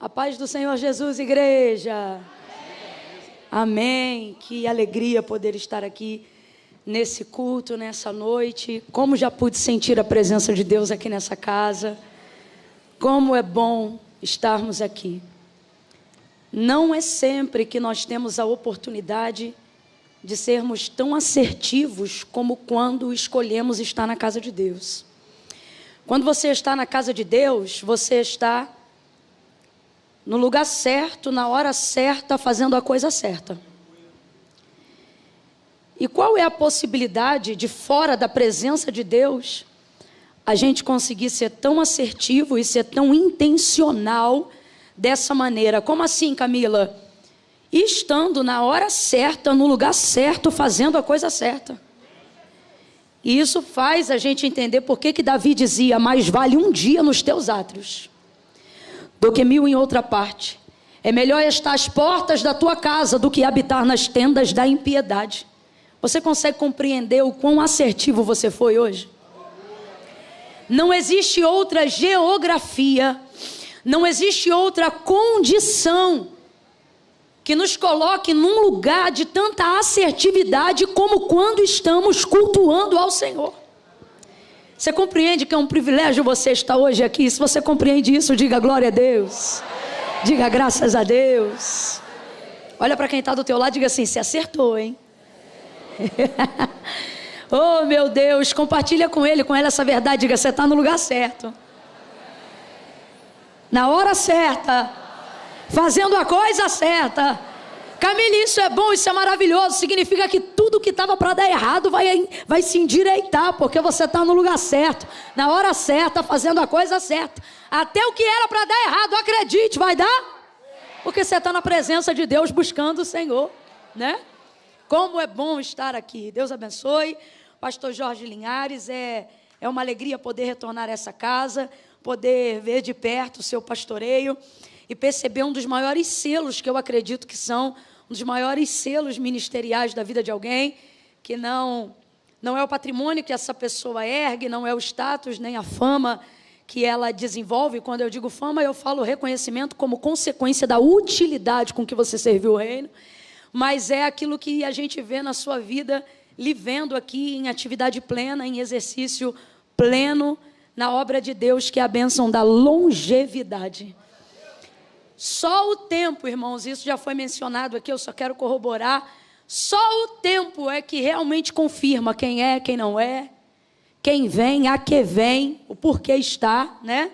A paz do Senhor Jesus, igreja. Amém. Que alegria poder estar aqui nesse culto, nessa noite. Como já pude sentir a presença de Deus aqui nessa casa. Como é bom estarmos aqui. Não é sempre que nós temos a oportunidade de sermos tão assertivos como quando escolhemos estar na casa de Deus. Quando você está na casa de Deus, você está no lugar certo, na hora certa, fazendo a coisa certa. E qual é a possibilidade de, fora da presença de Deus, a gente conseguir ser tão assertivo e ser tão intencional dessa maneira? Como assim, Camila? Estando na hora certa, no lugar certo, fazendo a coisa certa. E isso faz a gente entender por que Davi dizia: mais vale um dia nos teus átrios do que 1000 em outra parte. É melhor estar às portas da tua casa do que habitar nas tendas da impiedade. Você consegue compreender o quão assertivo você foi hoje? Não existe outra geografia, não existe outra condição que nos coloque num lugar de tanta assertividade como quando estamos cultuando ao Senhor. Você compreende que é um privilégio você estar hoje aqui? Se você compreende isso, diga glória a Deus. Diga graças a Deus. Olha para quem está do teu lado e diga assim: se acertou, hein? Oh, meu Deus, compartilha com ele, com ela essa verdade. Diga: você está no lugar certo, na hora certa, fazendo a coisa certa. Camille, isso é bom, isso é maravilhoso. Significa que tudo que estava para dar errado vai se endireitar, porque você está no lugar certo, na hora certa, fazendo a coisa certa. Até o que era para dar errado, acredite, vai dar, porque você está na presença de Deus, buscando o Senhor, né? Como é bom estar aqui. Deus abençoe. Pastor Jorge Linhares, é uma alegria poder retornar a essa casa, poder ver de perto o seu pastoreio e perceber um dos maiores selos que eu acredito que são um dos maiores selos ministeriais da vida de alguém, que não é o patrimônio que essa pessoa ergue, não é o status nem a fama que ela desenvolve. Quando eu digo fama, eu falo reconhecimento como consequência da utilidade com que você serviu o reino, mas é aquilo que a gente vê na sua vida, lhe vendo aqui em atividade plena, em exercício pleno, na obra de Deus, que é a bênção da longevidade. Só o tempo, irmãos, isso já foi mencionado aqui, eu só quero corroborar. Só o tempo é que realmente confirma quem é, quem não é, quem vem, a que vem, o porquê está, né?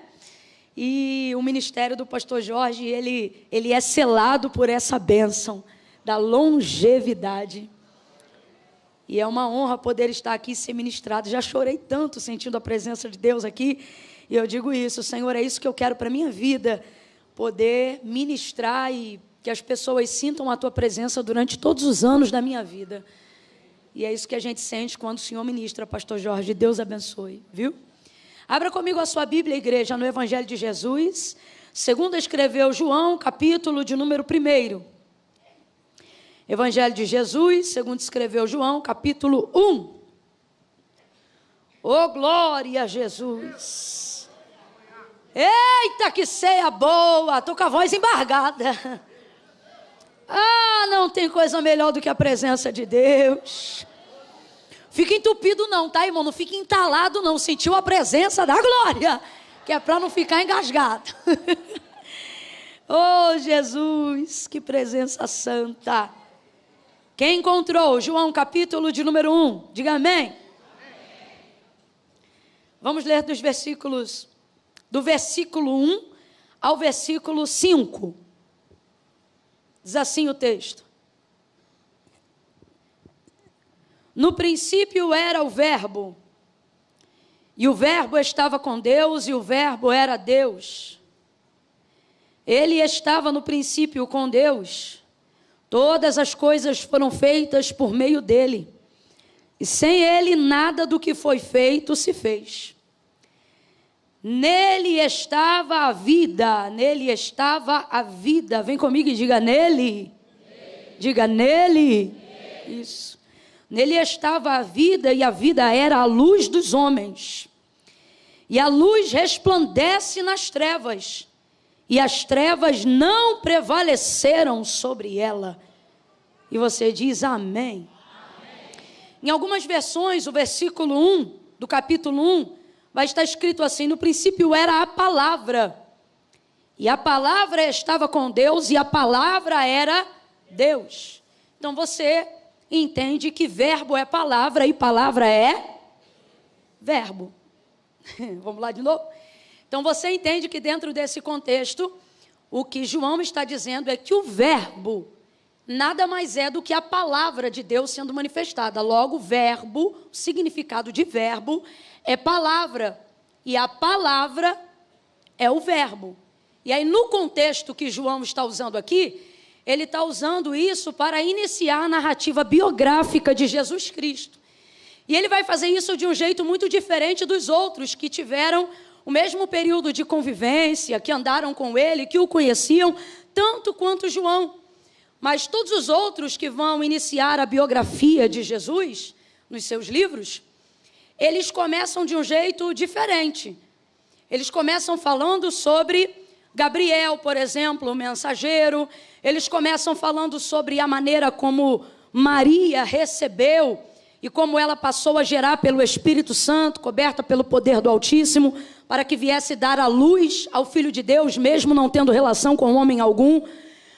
E o ministério do pastor Jorge, ele é selado por essa bênção da longevidade. E é uma honra poder estar aqui e ser ministrado. Já chorei tanto sentindo a presença de Deus aqui. E eu digo isso: Senhor, é isso que eu quero para a minha vida. Poder ministrar e que as pessoas sintam a Tua presença durante todos os anos da minha vida. E é isso que a gente sente quando o Senhor ministra, pastor Jorge. Deus abençoe, viu? Abra comigo a sua Bíblia, igreja, no Evangelho de Jesus. Segundo escreveu João, capítulo de número 1. Evangelho de Jesus, segundo escreveu João, capítulo 1. Oh, glória a Jesus! Eita, que ceia boa! Estou com a voz embargada. Ah, não tem coisa melhor do que a presença de Deus. Fica entupido não, tá, irmão? Não fica entalado não. Sentiu a presença da glória, que é para não ficar engasgado. Oh, Jesus, que presença santa. Quem encontrou? João, capítulo de número 1. Diga amém. Vamos ler dos versículos, do versículo 1 ao versículo 5. Diz assim o texto: no princípio era o Verbo, e o Verbo estava com Deus, e o Verbo era Deus. Ele estava no princípio com Deus. Todas as coisas foram feitas por meio dele, e sem ele nada do que foi feito se fez. Nele estava a vida, nele estava a vida. Vem comigo e diga nele. Diga nele. Isso. Nele estava a vida, e a vida era a luz dos homens. E a luz resplandece nas trevas, e as trevas não prevaleceram sobre ela. E você diz amém. Em algumas versões, o versículo 1 do capítulo 1 vai estar escrito assim: no princípio era a palavra, e a palavra estava com Deus, e a palavra era Deus. Então você entende que verbo é palavra e palavra é verbo. Vamos lá de novo? Então você entende que dentro desse contexto, o que João está dizendo é que o verbo nada mais é do que a palavra de Deus sendo manifestada. Logo, verbo, o significado de verbo é palavra, e a palavra é o verbo. E aí, no contexto que João está usando aqui, ele está usando isso para iniciar a narrativa biográfica de Jesus Cristo. E ele vai fazer isso de um jeito muito diferente dos outros que tiveram o mesmo período de convivência, que andaram com ele, que o conheciam tanto quanto João. Mas todos os outros que vão iniciar a biografia de Jesus, nos seus livros, eles começam de um jeito diferente. Eles começam falando sobre Gabriel, por exemplo, o mensageiro. Eles começam falando sobre a maneira como Maria recebeu e como ela passou a gerar pelo Espírito Santo, coberta pelo poder do Altíssimo, para que viesse dar a luz ao Filho de Deus, mesmo não tendo relação com homem algum.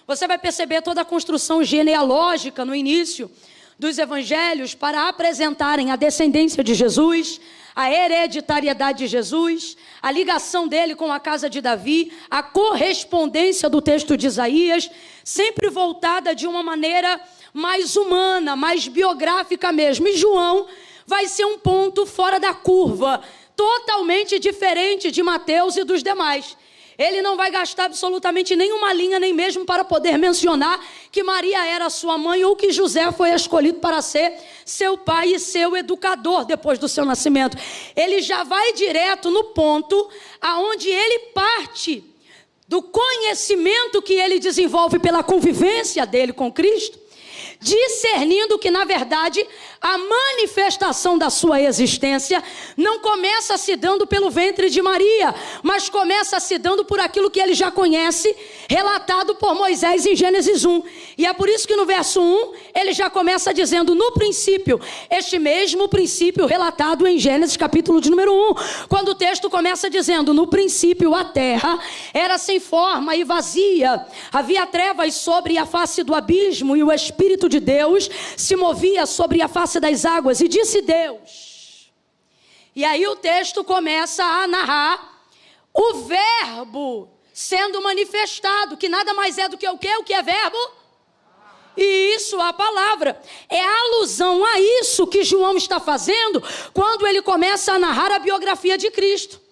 Você vai perceber toda a construção genealógica no início dos evangelhos para apresentarem a descendência de Jesus, a hereditariedade de Jesus, a ligação dele com a casa de Davi, a correspondência do texto de Isaías, sempre voltada de uma maneira mais humana, mais biográfica mesmo. E João vai ser um ponto fora da curva, totalmente diferente de Mateus e dos demais. Ele não vai gastar absolutamente nenhuma linha, nem mesmo para poder mencionar que Maria era sua mãe ou que José foi escolhido para ser seu pai e seu educador depois do seu nascimento. Ele já vai direto no ponto aonde ele parte do conhecimento que ele desenvolve pela convivência dele com Cristo, discernindo que, na verdade, a manifestação da sua existência não começa se dando pelo ventre de Maria, mas começa se dando por aquilo que ele já conhece, relatado por Moisés em Gênesis 1. E é por isso que no verso 1, ele já começa dizendo, no princípio, este mesmo princípio relatado em Gênesis capítulo de número 1, quando o texto começa dizendo, no princípio a terra era sem forma e vazia, havia trevas sobre a face do abismo e o Espírito de Deus se movia sobre a face das águas, e disse Deus. E aí o texto começa a narrar o verbo sendo manifestado, que nada mais é do que o quê? O que é verbo? E isso, a palavra. É a alusão a isso que João está fazendo quando ele começa a narrar a biografia de Cristo.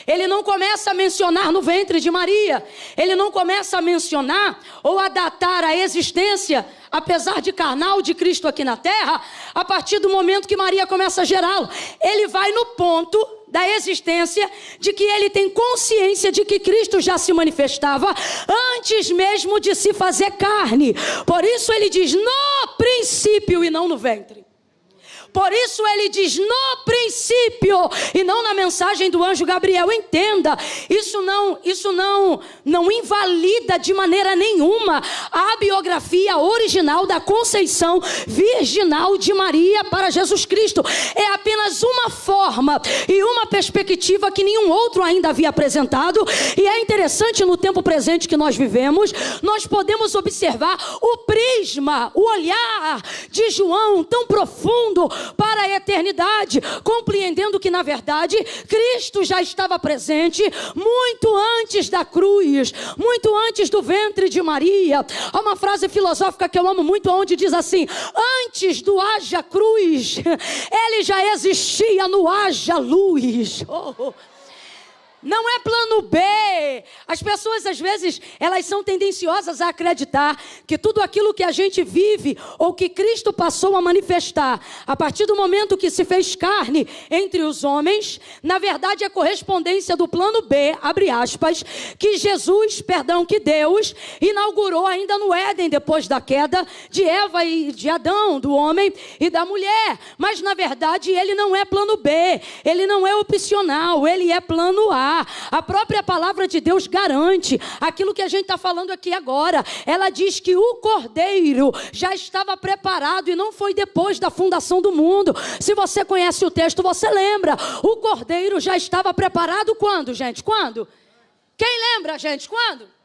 Ele não começa a mencionar no ventre de Maria, ele não começa a mencionar ou a datar a existência, apesar de carnal, de Cristo aqui na terra, a partir do momento que Maria começa a gerá-lo. Ele vai no ponto da existência de que ele tem consciência de que Cristo já se manifestava antes mesmo de se fazer carne. Por isso ele diz no princípio e não no ventre. Por isso ele diz no princípio e não na mensagem do anjo Gabriel. Entenda, isso não invalida de maneira nenhuma a biografia original da conceição virginal de Maria para Jesus Cristo. É apenas uma forma e uma perspectiva que nenhum outro ainda havia apresentado. E é interessante, no tempo presente que nós vivemos, nós podemos observar o prisma, o olhar de João tão profundo para a eternidade, compreendendo que na verdade Cristo já estava presente muito antes da cruz, muito antes do ventre de Maria. Há uma frase filosófica que eu amo muito, onde diz assim: antes do haja cruz, ele já existia no haja luz. Não é plano B. As pessoas, às vezes, elas são tendenciosas a acreditar que tudo aquilo que a gente vive ou que Cristo passou a manifestar a partir do momento que se fez carne entre os homens, na verdade é correspondência do plano B, abre aspas, que que Deus inaugurou ainda no Éden, depois da queda de Eva e de Adão, do homem e da mulher. Mas, na verdade, ele não é plano B, ele não é opcional, ele é plano A. preparar. A própria palavra de Deus garante aquilo que a gente está falando aqui agora. Ela diz que o Cordeiro já estava preparado e não foi depois da fundação do mundo. Se você conhece o texto, você lembra. O Cordeiro já estava preparado quando, gente? Quando? Quem lembra, gente? Quando?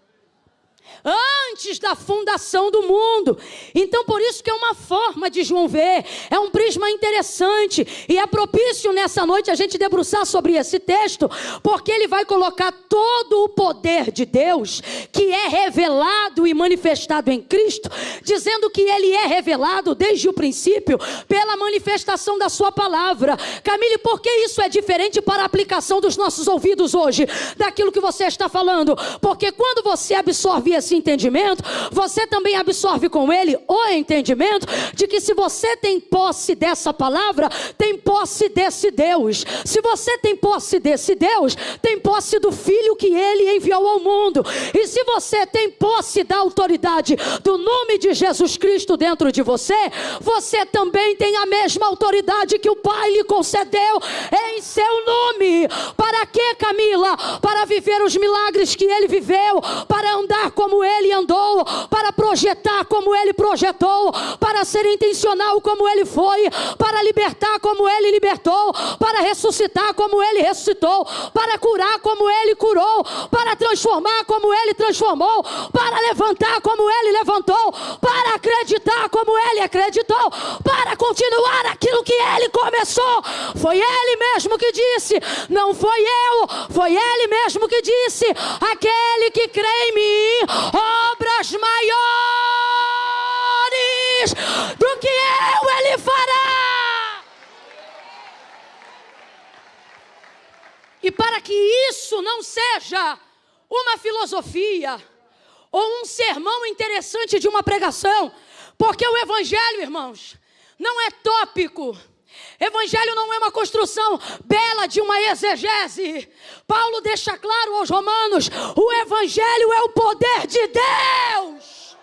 Antes da fundação do mundo. Então por isso que é uma forma de João ver, é um prisma interessante, e é propício nessa noite a gente debruçar sobre esse texto, porque ele vai colocar todo o poder de Deus, que é revelado e manifestado em Cristo, dizendo que ele é revelado desde o princípio, pela manifestação da sua palavra. Camille, por que isso é diferente para a aplicação dos nossos ouvidos hoje, daquilo que você está falando? Porque quando você absorve esse entendimento, você também absorve com ele o entendimento de que se você tem posse dessa palavra, tem posse desse Deus. Se você tem posse desse Deus, tem posse do Filho que ele enviou ao mundo. E se você tem posse da autoridade do nome de Jesus Cristo dentro de você, você também tem a mesma autoridade que o Pai lhe concedeu em seu nome. Para quê, Camila? Para viver os milagres que ele viveu, para andar como ele andou, para projetar como ele projetou, para ser intencional como ele foi, para libertar como ele libertou, para ressuscitar como ele ressuscitou, para curar como ele curou, para transformar como ele transformou, para levantar como ele levantou, para acreditar como ele acreditou, para continuar aquilo que ele começou. Foi ele mesmo que disse, não foi eu, foi ele mesmo que disse: aquele que crê em mim, obras maiores do que eu ele fará. E para que isso não seja uma filosofia ou um sermão interessante de uma pregação, porque o evangelho, irmãos, não é tópico. Evangelho não é uma construção bela de uma exegese. Paulo deixa claro aos romanos: o evangelho é o poder de Deus.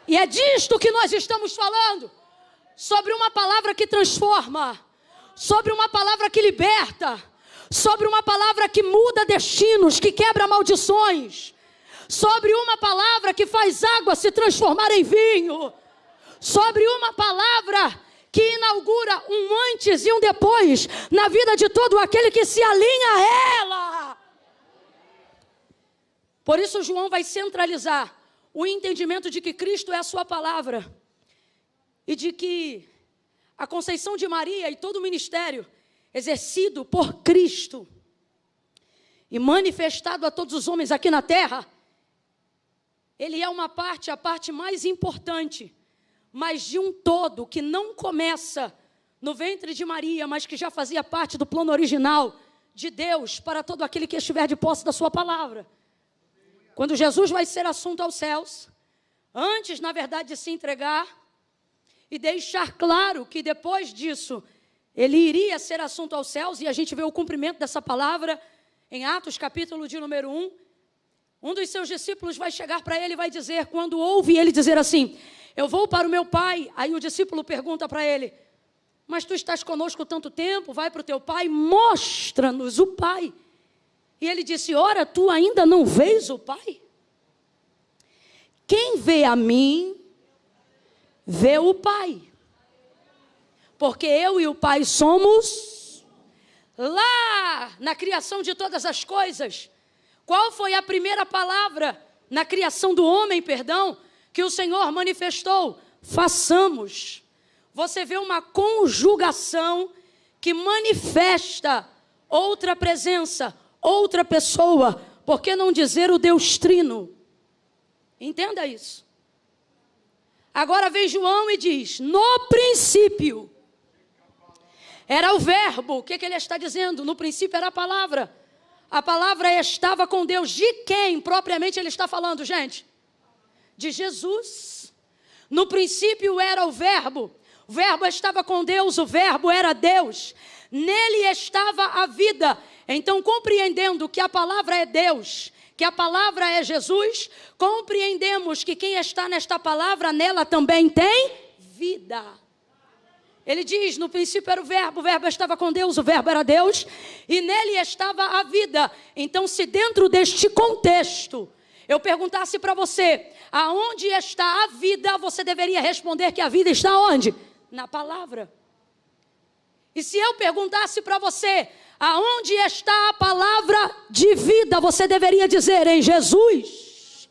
E é disto que nós estamos falando. Sobre uma palavra que transforma, sobre uma palavra que liberta, sobre uma palavra que muda destinos, que quebra maldições, sobre uma palavra que faz água se transformar em vinho, sobre uma palavra que inaugura um antes e um depois na vida de todo aquele que se alinha a ela. Por isso João vai centralizar o entendimento de que Cristo é a sua palavra e de que a conceição de Maria e todo o ministério exercido por Cristo e manifestado a todos os homens aqui na terra, ele é uma parte, a parte mais importante, mas de um todo que não começa no ventre de Maria, mas que já fazia parte do plano original de Deus para todo aquele que estiver de posse da sua palavra. Quando Jesus vai ser assunto aos céus, antes, na verdade, de se entregar e deixar claro que depois disso ele iria ser assunto aos céus, e a gente vê o cumprimento dessa palavra em Atos, capítulo de número 1. Um dos seus discípulos vai chegar para ele e vai dizer, quando ouve ele dizer assim: eu vou para o meu pai. Aí o discípulo pergunta para ele: mas tu estás conosco tanto tempo, vai para o teu pai, mostra-nos o pai. E ele disse: ora, tu ainda não vês o pai? Quem vê a mim, vê o pai. Porque eu e o pai somos lá na criação de todas as coisas. Qual foi a primeira palavra na criação do homem, que o Senhor manifestou? Façamos. Você vê uma conjugação que manifesta outra presença, outra pessoa, por que não dizer o Deus Trino? Entenda isso. Agora vem João e diz: no princípio era o verbo. O que ele está dizendo? No princípio era a palavra. A palavra estava com Deus. De quem propriamente ele está falando, gente? De Jesus. No princípio era o verbo estava com Deus, o verbo era Deus, nele estava a vida. Então, compreendendo que a palavra é Deus, que a palavra é Jesus, compreendemos que quem está nesta palavra, nela também tem vida. Ele diz, no princípio era o verbo estava com Deus, o verbo era Deus, e nele estava a vida. Então, se dentro deste contexto, eu perguntasse para você, aonde está a vida, você deveria responder que a vida está onde? Na palavra. E se eu perguntasse para você, aonde está a palavra de vida, você deveria dizer, em Jesus.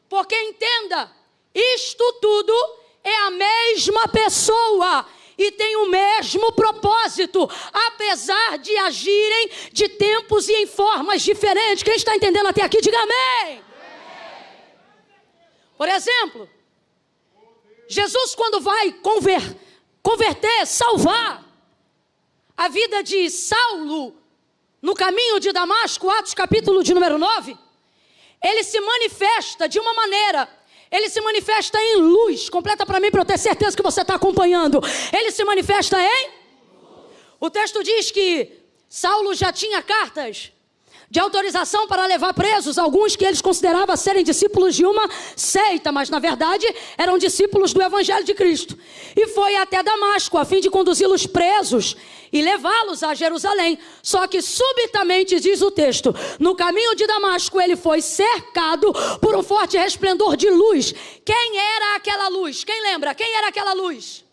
Porque entenda, isto tudo é a mesma pessoa e tem o mesmo propósito, apesar de agirem de tempos e em formas diferentes. Quem está entendendo até aqui, diga amém. Por exemplo, Jesus, quando vai converter, salvar a vida de Saulo no caminho de Damasco, Atos capítulo de número 9, ele se manifesta de uma maneira, ele se manifesta em luz. Completa para mim, para eu ter certeza que você está acompanhando. Ele se manifesta em? O texto diz que Saulo já tinha cartas de autorização para levar presos alguns que eles consideravam serem discípulos de uma seita, mas na verdade eram discípulos do Evangelho de Cristo. E foi até Damasco a fim de conduzi-los presos e levá-los a Jerusalém. Só que subitamente, diz o texto, no caminho de Damasco ele foi cercado por um forte resplendor de luz. Quem era aquela luz? Quem lembra? Quem era aquela luz?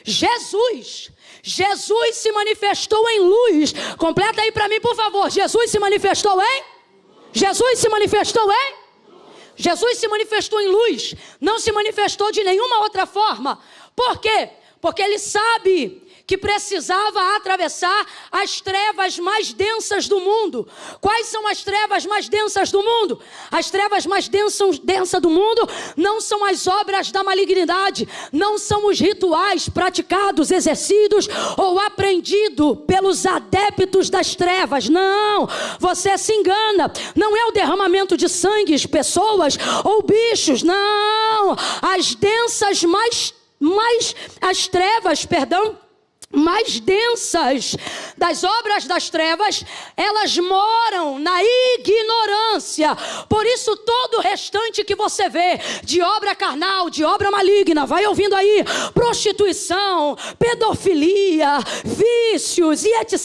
Jesus. Jesus se manifestou em luz. Completa aí para mim, por favor. Jesus se manifestou em? Jesus se manifestou em? Jesus se manifestou em luz. Não se manifestou de nenhuma outra forma. Por quê? Porque ele sabe que precisava atravessar as trevas mais densas do mundo. Quais são as trevas mais densas do mundo? As trevas mais densas do mundo não são as obras da malignidade, não são os rituais praticados, exercidos ou aprendidos pelos adeptos das trevas. Não, você se engana. Não é o derramamento de sangue, pessoas ou bichos. Não, as densas as trevas, mais densas das obras das trevas, elas moram na ignorância. Por isso todo o restante que você vê de obra carnal, de obra maligna, vai ouvindo aí, prostituição, pedofilia, vícios e etc,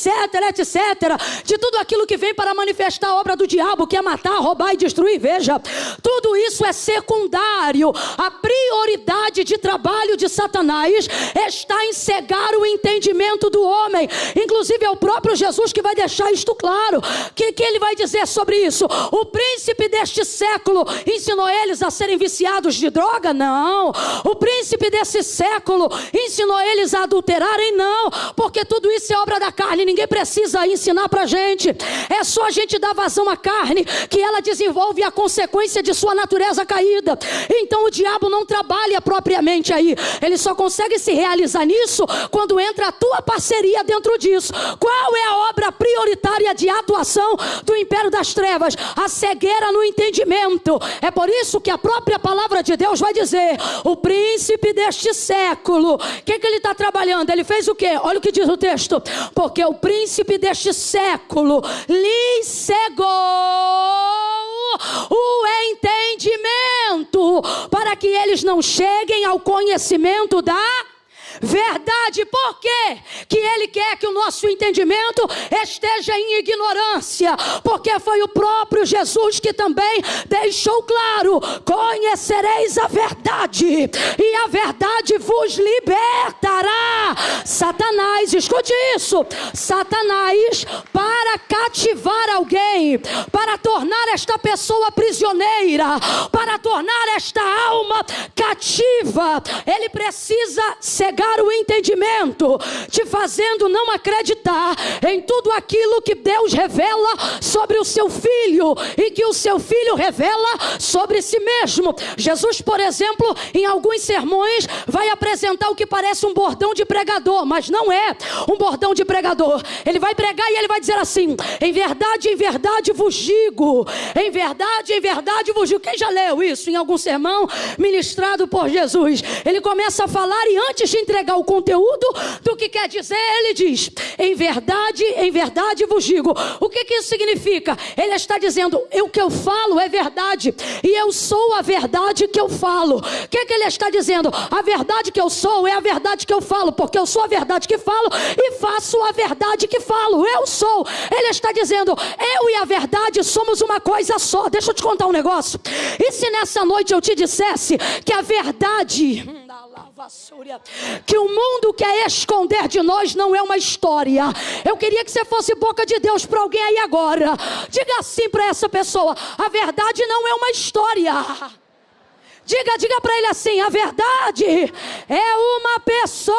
de tudo aquilo que vem para manifestar a obra do diabo, que é matar, roubar e destruir. Veja, tudo isso é secundário. A prioridade de trabalho de Satanás está em cegar o entendimento do homem. Inclusive é o próprio Jesus que vai deixar isto claro. Que ele vai dizer sobre isso? O príncipe deste século ensinou eles a serem viciados de droga? Não. O príncipe desse século ensinou eles a adulterarem? Não. Porque tudo isso é obra da carne. Ninguém precisa ensinar pra gente. É só a gente dar vazão à carne que ela desenvolve a consequência de sua natureza caída. Então o diabo não trabalha propriamente aí. Ele só consegue se realizar nisso quando entra a tua parceria dentro disso. Qual é a obra prioritária de atuação do império das trevas? A cegueira no entendimento. É por isso que a própria palavra de Deus vai dizer, o príncipe deste século, o que ele está trabalhando? Ele fez o quê? Olha o que diz o texto. Porque o príncipe deste século lhes cegou o entendimento, para que eles não cheguem ao conhecimento da verdade. Por quê que ele quer que o nosso entendimento esteja em ignorância? Porque foi o próprio Jesus que também deixou claro, conhecereis a verdade e a verdade vos libertará. Satanás, escute isso, Satanás, para cativar alguém, para tornar esta pessoa prisioneira, para tornar esta alma cativa, ele precisa cegar o entendimento, te fazendo não acreditar em tudo aquilo que Deus revela sobre o seu filho e que o seu filho revela sobre si mesmo. Jesus, por exemplo, em alguns sermões vai apresentar o que parece um bordão de pregador, mas não é um bordão de pregador. Ele vai pregar e ele vai dizer assim, em verdade vos digo, em verdade vos digo. Quem já leu isso em algum sermão ministrado por Jesus? Ele começa a falar e antes de entregar o conteúdo do que quer dizer. Ele diz: em verdade vos digo. O que isso significa? Ele está dizendo: o que eu falo é verdade, e eu sou a verdade que eu falo. O que ele está dizendo? A verdade que eu sou é a verdade que eu falo, porque eu sou a verdade que falo e faço a verdade que falo. Eu sou. Ele está dizendo: eu e a verdade somos uma coisa só. Deixa eu te contar um negócio. E se nessa noite eu te dissesse que a verdade que o mundo quer esconder de nós não é uma história? Eu queria que você fosse boca de Deus para alguém aí agora. Diga assim para essa pessoa: a verdade não é uma história. Diga para ele assim: a verdade é uma pessoa.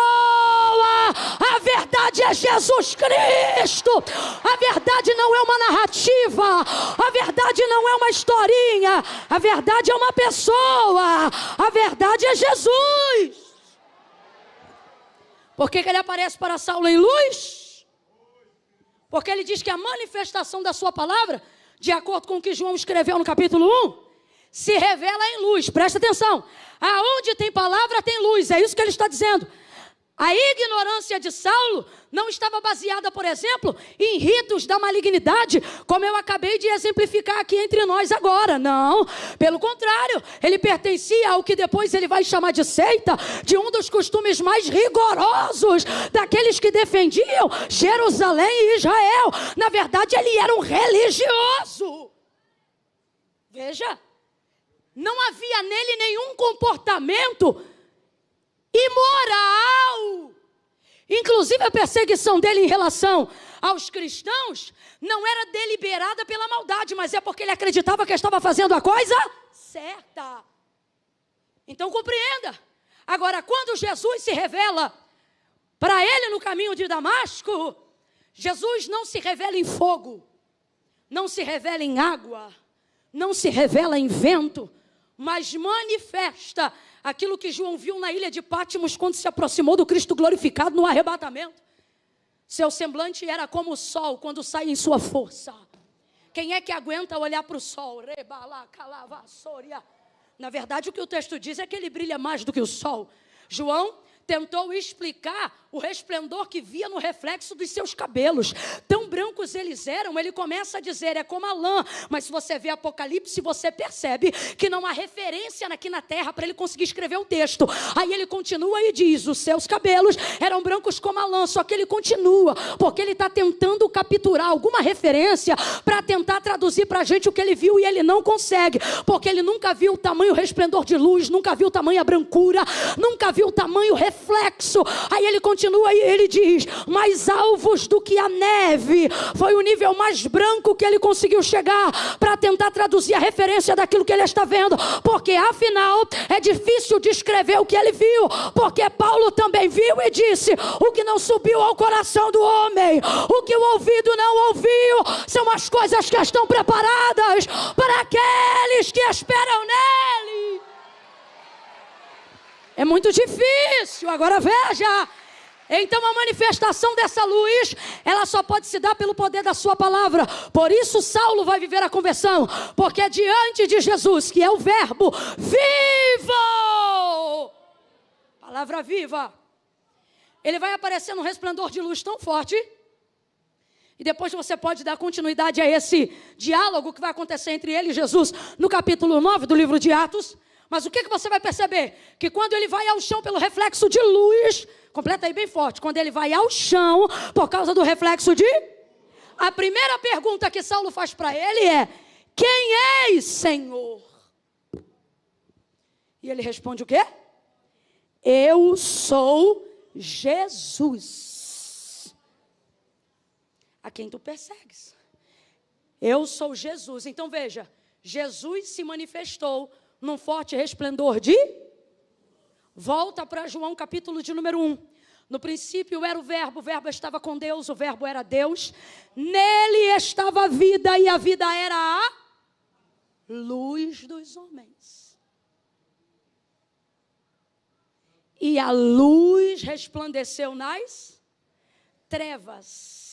A verdade é Jesus Cristo. A verdade não é uma narrativa. A verdade não é uma historinha. A verdade é uma pessoa. A verdade é Jesus. Por que ele aparece para Saulo em luz? Porque ele diz que a manifestação da sua palavra, de acordo com o que João escreveu no capítulo 1, se revela em luz. Presta atenção: aonde tem palavra tem luz. É isso que ele está dizendo. A ignorância de Saulo não estava baseada, por exemplo, em ritos da malignidade, como eu acabei de exemplificar aqui entre nós agora. Não, pelo contrário, ele pertencia ao que depois ele vai chamar de seita, de um dos costumes mais rigorosos daqueles que defendiam Jerusalém e Israel. Na verdade, ele era um religioso. Veja, não havia nele nenhum comportamento imoral. Inclusive a perseguição dele em relação aos cristãos não era deliberada pela maldade, mas é porque ele acreditava que estava fazendo a coisa certa. Então compreenda. Agora, quando Jesus se revela para ele no caminho de Damasco, Jesus não se revela em fogo, não se revela em água, não se revela em vento, mas manifesta aquilo que João viu na ilha de Pátimos quando se aproximou do Cristo glorificado no arrebatamento. Seu semblante era como o sol quando sai em sua força. Quem é que aguenta olhar para o sol? Na verdade, o que o texto diz é que ele brilha mais do que o sol. João tentou explicar o resplendor que via no reflexo dos seus cabelos. Tão brancos eles eram, ele começa a dizer: é como a lã. Mas se você vê Apocalipse, você percebe que não há referência aqui na terra para ele conseguir escrever o texto. Aí ele continua e diz: os seus cabelos eram brancos como a lã. Só que ele continua, porque ele está tentando capturar alguma referência para tentar traduzir para a gente o que ele viu, e ele não consegue, porque ele nunca viu o tamanho resplendor de luz, nunca viu o tamanho brancura, nunca viu o tamanho reflexo. Aí ele continua e ele diz: mais alvos do que a neve. Foi o nível mais branco que ele conseguiu chegar para tentar traduzir a referência daquilo que ele está vendo, porque afinal é difícil descrever o que ele viu, porque Paulo também viu e disse: o que não subiu ao coração do homem, o que o ouvido não ouviu, são as coisas que estão preparadas para aqueles que esperam nele. É muito difícil. Agora veja. Então a manifestação dessa luz, ela só pode se dar pelo poder da sua palavra. Por isso Saulo vai viver a conversão, porque é diante de Jesus, que é o verbo vivo, palavra viva, ele vai aparecer num resplendor de luz tão forte. E depois você pode dar continuidade a esse diálogo que vai acontecer entre ele e Jesus no capítulo 9 do livro de Atos. Mas o que você vai perceber? Que quando ele vai ao chão pelo reflexo de luz, completa aí bem forte, quando ele vai ao chão por causa do reflexo de... A primeira pergunta que Saulo faz para ele é: quem és, Senhor? E ele responde o quê? Eu sou Jesus, a quem tu persegues. Eu sou Jesus. Então veja, Jesus se manifestou num forte resplendor de... Volta para João capítulo de número 1. No princípio era o verbo estava com Deus, o verbo era Deus. Nele estava a vida, e a vida era a luz dos homens. E a luz resplandeceu nas trevas.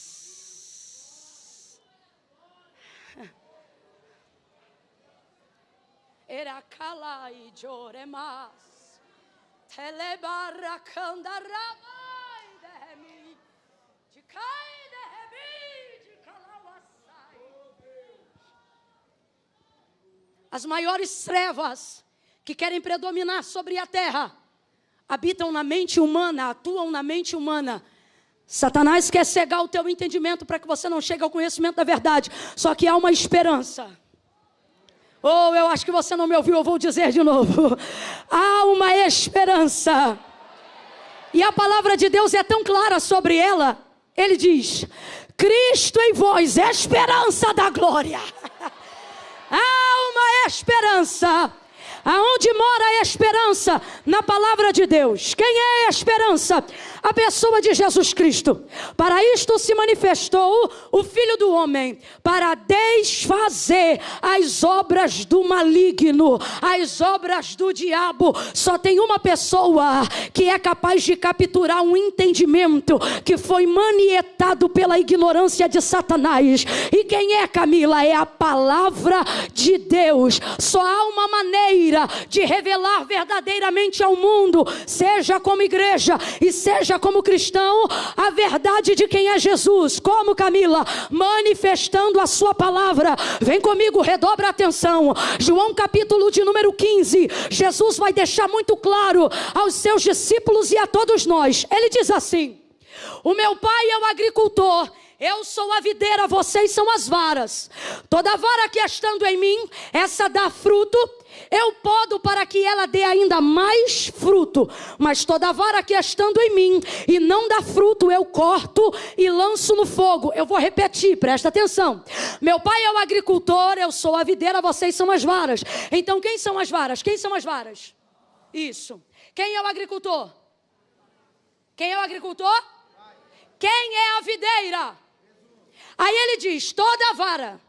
As maiores trevas que querem predominar sobre a terra habitam na mente humana, atuam na mente humana. Satanás quer cegar o teu entendimento para que você não chegue ao conhecimento da verdade. Só que há uma esperança. Oh, eu acho que você não me ouviu, eu vou dizer de novo. Há uma esperança. E a palavra de Deus é tão clara sobre ela. Ele diz: Cristo em vós, esperança da glória. Há uma esperança. Aonde mora a esperança? Na palavra de Deus. Quem é a esperança? A pessoa de Jesus Cristo. Para isto se manifestou o Filho do Homem, para desfazer as obras do maligno, as obras do diabo. Só tem uma pessoa que é capaz de capturar um entendimento que foi manietado pela ignorância de Satanás. E quem é, Camila? É a palavra de Deus. Só há uma maneira de revelar verdadeiramente ao mundo, seja como igreja e seja como cristão, a verdade de quem é Jesus. Como, Camila? Manifestando a sua palavra. Vem comigo, redobra a atenção. João capítulo de número 15, Jesus vai deixar muito claro aos seus discípulos e a todos nós. Ele diz assim: o meu pai é o agricultor, eu sou a videira, vocês são as varas. Toda vara que estando em mim, essa dá fruto, eu podo para que ela dê ainda mais fruto. Mas toda vara que estando em mim e não dá fruto, eu corto e lanço no fogo. Eu vou repetir, presta atenção. Meu pai é o agricultor, eu sou a videira, vocês são as varas. Então quem são as varas? Quem são as varas? Isso. Quem é o agricultor? Quem é o agricultor? Quem é a videira? Aí ele diz: toda vara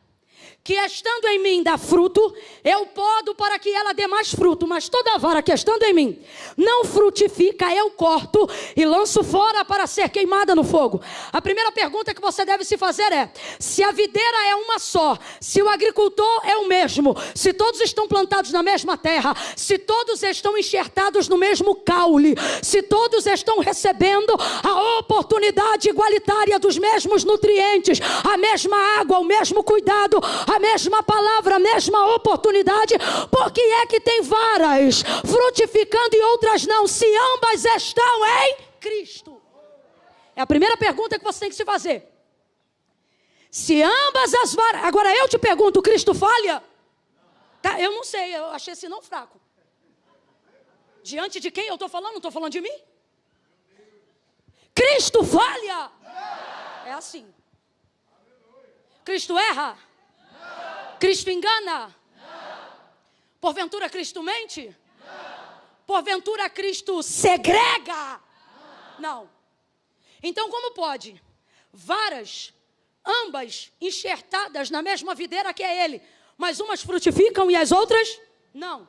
que estando em mim dá fruto, eu podo para que ela dê mais fruto. Mas toda vara que estando em mim não frutifica, eu corto e lanço fora para ser queimada no fogo. A primeira pergunta que você deve se fazer é: se a videira é uma só, se o agricultor é o mesmo, se todos estão plantados na mesma terra, se todos estão enxertados no mesmo caule, se todos estão recebendo a oportunidade igualitária dos mesmos nutrientes, a mesma água, o mesmo cuidado, a mesma palavra, a mesma oportunidade, por que é que tem varas frutificando e outras não, se ambas estão em Cristo? É a primeira pergunta que você tem que se fazer. Se ambas as varas... Agora eu te pergunto, Cristo falha? Tá, eu não sei, eu achei esse não fraco. Diante de quem eu estou falando? Não estou falando de mim? Cristo falha? É assim. Cristo erra? Cristo engana? Não. Porventura Cristo mente? Não. Porventura Cristo segrega? Não. Então como pode varas, ambas enxertadas na mesma videira que é Ele, mas umas frutificam e as outras não?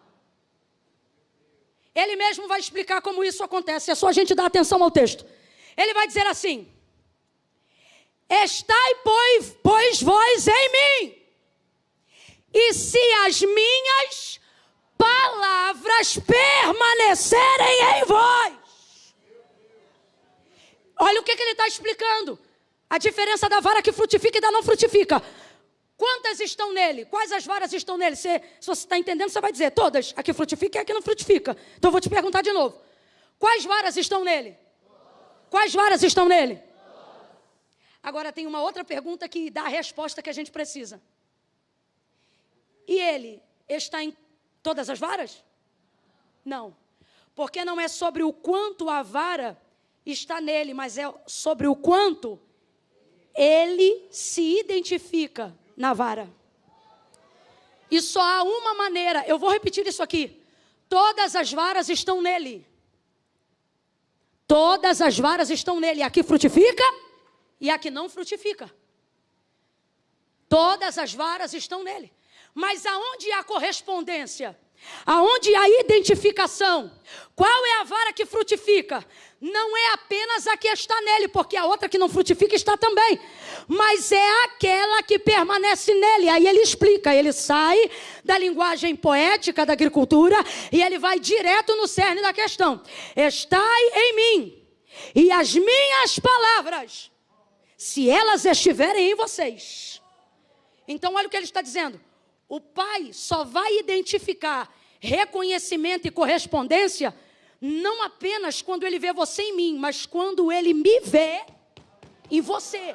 Ele mesmo vai explicar como isso acontece. É só a gente dar atenção ao texto. Ele vai dizer assim: estai, pois vós em mim, e se as minhas palavras permanecerem em vós. Olha o que ele está explicando. A diferença da vara que frutifica e da não frutifica. Quantas estão nele? Quais as varas estão nele? Se você está entendendo, você vai dizer: todas. A que frutifica e a que não frutifica. Então eu vou te perguntar de novo. Quais varas estão nele? Quais varas estão nele? Agora tem uma outra pergunta que dá a resposta que a gente precisa. E ele está em todas as varas? Não. Porque não é sobre o quanto a vara está nele, mas é sobre o quanto ele se identifica na vara. E só há uma maneira, eu vou repetir isso aqui. Todas as varas estão nele. Todas as varas estão nele. A que frutifica e a que não frutifica. Todas as varas estão nele. Mas aonde há correspondência Aonde a identificação, qual é a vara que frutifica? Não é apenas a que está nele, porque a outra que não frutifica está também, mas é aquela que permanece nele. Aí ele explica, ele sai da linguagem poética da agricultura e ele vai direto no cerne da questão. Estai em mim, e as minhas palavras, se elas estiverem em vocês. Então olha o que ele está dizendo. O Pai só vai identificar reconhecimento e correspondência não apenas quando ele vê você em mim, mas quando ele me vê em você.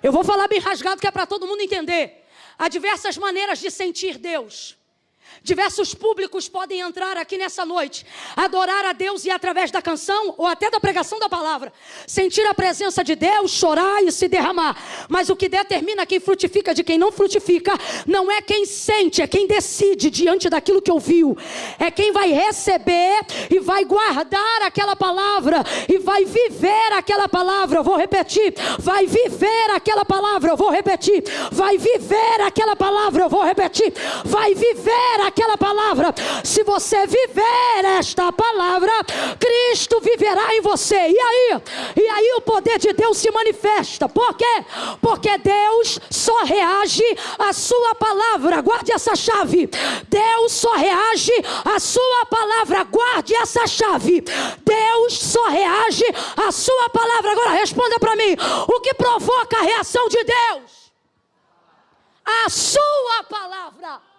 Eu vou falar bem rasgado que é para todo mundo entender. Há diversas maneiras de sentir Deus. Diversos públicos podem entrar aqui nessa noite, adorar a Deus e através da canção ou até da pregação da palavra, sentir a presença de Deus, chorar e se derramar. Mas o que determina quem frutifica de quem não frutifica não é quem sente, é quem decide diante daquilo que ouviu. É quem vai receber e vai guardar aquela palavra e vai viver aquela palavra. Eu vou repetir, vai viver aquela palavra. Eu vou repetir, vai viver aquela palavra. Eu vou repetir, vai viver aquela palavra. Se você viver esta palavra, Cristo viverá em você. E aí o poder de Deus se manifesta. Por quê? Porque Deus só reage à sua palavra. Guarde essa chave. Deus só reage à sua palavra. Guarde essa chave. Deus só reage à sua palavra. Agora responda para mim. O que provoca a reação de Deus? A sua palavra.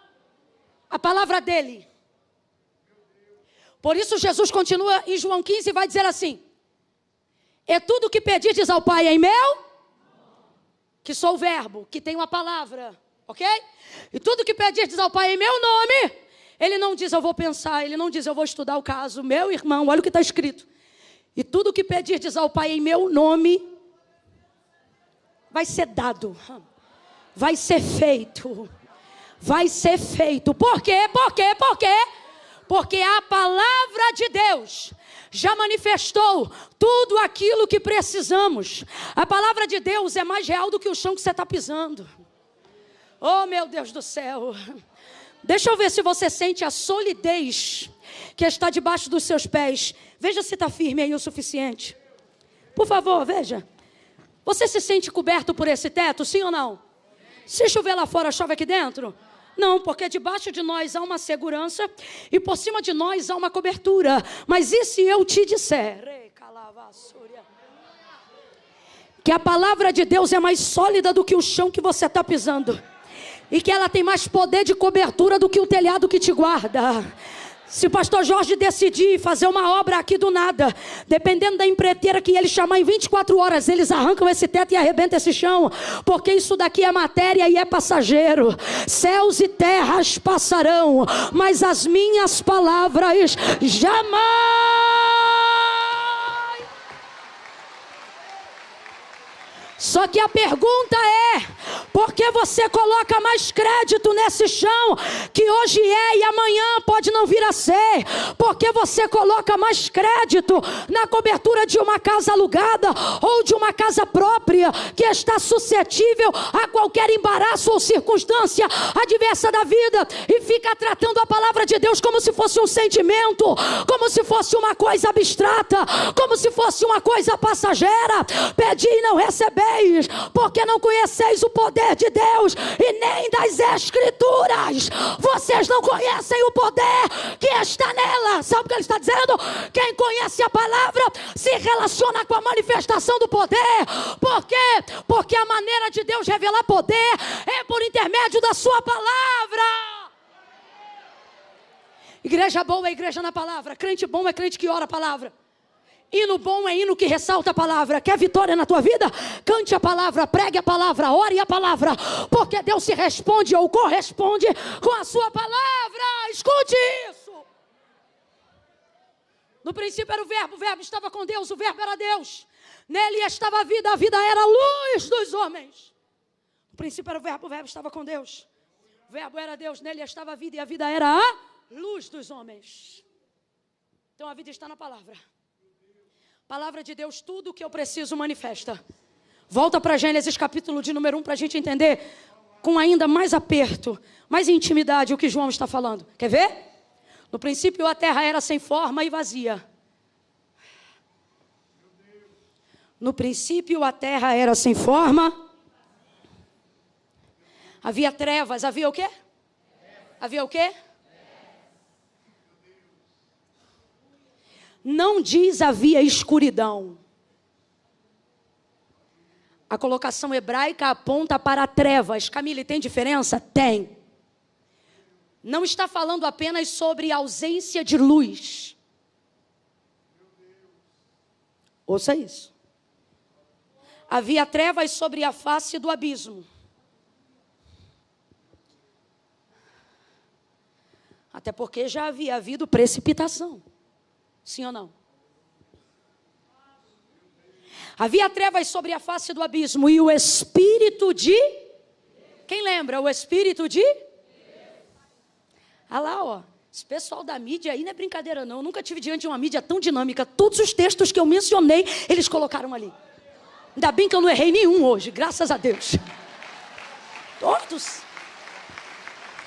A palavra dele. Por isso Jesus continua em João 15 e vai dizer assim: é tudo que pedirdes ao Pai em meu, que sou o verbo, que tenho a palavra, ok? E tudo que pedirdes ao Pai em meu nome, ele não diz eu vou pensar, ele não diz eu vou estudar o caso, meu irmão, olha o que está escrito. E tudo que pedirdes ao Pai em meu nome, vai ser dado, vai ser feito. Vai ser feito. Por quê? Por quê? Por quê? Porque a palavra de Deus já manifestou tudo aquilo que precisamos. A palavra de Deus é mais real do que o chão que você está pisando. Oh, meu Deus do céu. Deixa eu ver se você sente a solidez que está debaixo dos seus pés. Veja se está firme aí o suficiente. Por favor, veja. Você se sente coberto por esse teto, sim ou não? Se chover lá fora, chove aqui dentro? Não, porque debaixo de nós há uma segurança e por cima de nós há uma cobertura. Mas e se eu te disser que a palavra de Deus é mais sólida do que o chão que você está pisando, e que ela tem mais poder de cobertura do que o telhado que te guarda? Se o pastor Jorge decidir fazer uma obra aqui do nada, dependendo da empreiteira que ele chamar em 24 horas, eles arrancam esse teto e arrebentam esse chão, porque isso daqui é matéria e é passageiro. Céus e terras passarão, mas as minhas palavras jamais. Só que a pergunta é: por que você coloca mais crédito nesse chão que hoje é e amanhã pode não vir a ser? Por que você coloca mais crédito na cobertura de uma casa alugada ou de uma casa própria que está suscetível a qualquer embaraço ou circunstância adversa da vida e fica tratando a palavra de Deus como se fosse um sentimento, como se fosse uma coisa abstrata, como se fosse uma coisa passageira? Pedi e não recebeis, porque não conheceis o poder de Deus e nem das Escrituras. Vocês não conhecem o poder que está nela. Sabe o que ele está dizendo? Quem conhece a palavra se relaciona com a manifestação do poder. Por quê? Porque a maneira de Deus revelar poder é por intermédio da sua palavra. Igreja boa é igreja na palavra. Crente bom é crente que ora a palavra. Hino bom é hino que ressalta a palavra. Quer vitória na tua vida? Cante a palavra, pregue a palavra, ore a palavra, porque Deus se responde ou corresponde com a sua palavra. Escute isso. No princípio era o verbo estava com Deus, o verbo era Deus. Nele estava a vida era a luz dos homens. No princípio era o verbo estava com Deus. O verbo era Deus, nele estava a vida e a vida era a luz dos homens. Então a vida está na palavra. Palavra de Deus, tudo o que eu preciso manifesta. Volta para Gênesis capítulo de número 1 para a gente entender com ainda mais aperto, mais intimidade o que João está falando. Quer ver? No princípio a terra era sem forma e vazia. No princípio a terra era sem forma. Havia trevas, havia o quê? Havia o quê? Não diz havia escuridão. A colocação hebraica aponta para trevas. Camille, tem diferença? Tem. Não está falando apenas sobre ausência de luz. Ouça isso. Havia trevas sobre a face do abismo. Até porque já havia havido precipitação. Sim ou não? Havia trevas sobre a face do abismo e o Espírito de... Quem lembra? O Espírito de... Ah lá, ó. Esse pessoal da mídia aí não é brincadeira não. Eu nunca tive diante de uma mídia tão dinâmica. Todos os textos que eu mencionei, eles colocaram ali. Ainda bem que eu não errei nenhum hoje, graças a Deus. Todos.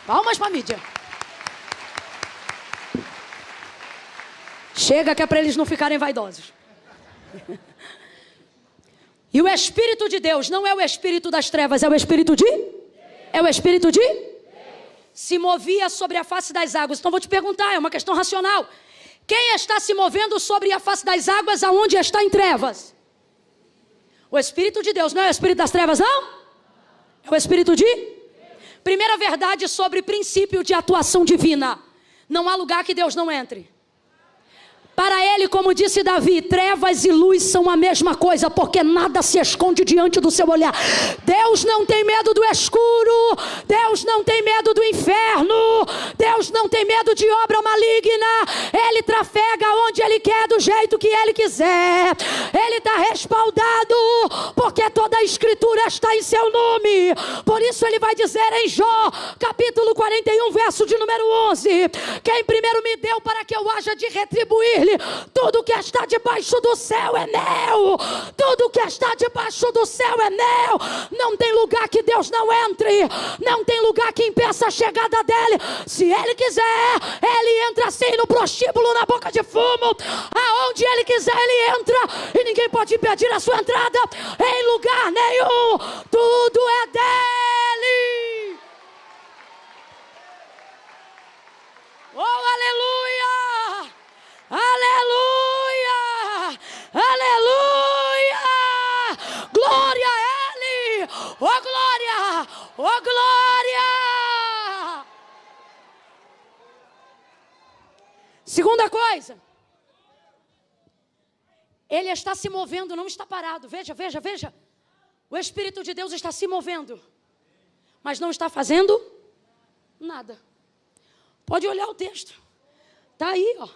Palmas para a mídia. Chega que é para eles não ficarem vaidosos. E o Espírito de Deus não é o Espírito das trevas, é o Espírito de... É o Espírito de... Se movia sobre a face das águas. Então vou te perguntar, é uma questão racional. Quem está se movendo sobre a face das águas aonde está em trevas? O Espírito de Deus, não é o Espírito das trevas, não? É o Espírito de... Primeira verdade sobre princípio de atuação divina. Não há lugar que Deus não entre. Para ele, como disse Davi, trevas e luz são a mesma coisa, porque nada se esconde diante do seu olhar. Deus não tem medo do escuro, Deus não tem medo do inferno, Deus não tem medo de obra maligna. Ele trafega onde Ele quer, do jeito que Ele quiser. Ele está respaldado, porque toda a Escritura está em seu nome. Por isso Ele vai dizer em Jó, capítulo 41, verso de número 11, quem primeiro me deu para que eu haja de retribuir. Tudo que está debaixo do céu é meu. Tudo que está debaixo do céu é meu. Não tem lugar que Deus não entre. Não tem lugar que impeça a chegada dele. Se Ele quiser, Ele entra assim no prostíbulo, na boca de fumo. Aonde Ele quiser, Ele entra. E ninguém pode impedir a sua entrada em lugar nenhum. Tudo é dele. Oh, aleluia! Aleluia! Aleluia! Glória a Ele! Oh glória! Oh glória! Segunda coisa. Ele está se movendo, não está parado. Veja, veja, veja. O Espírito de Deus está se movendo, mas não está fazendo nada. Pode olhar o texto. Está aí, ó.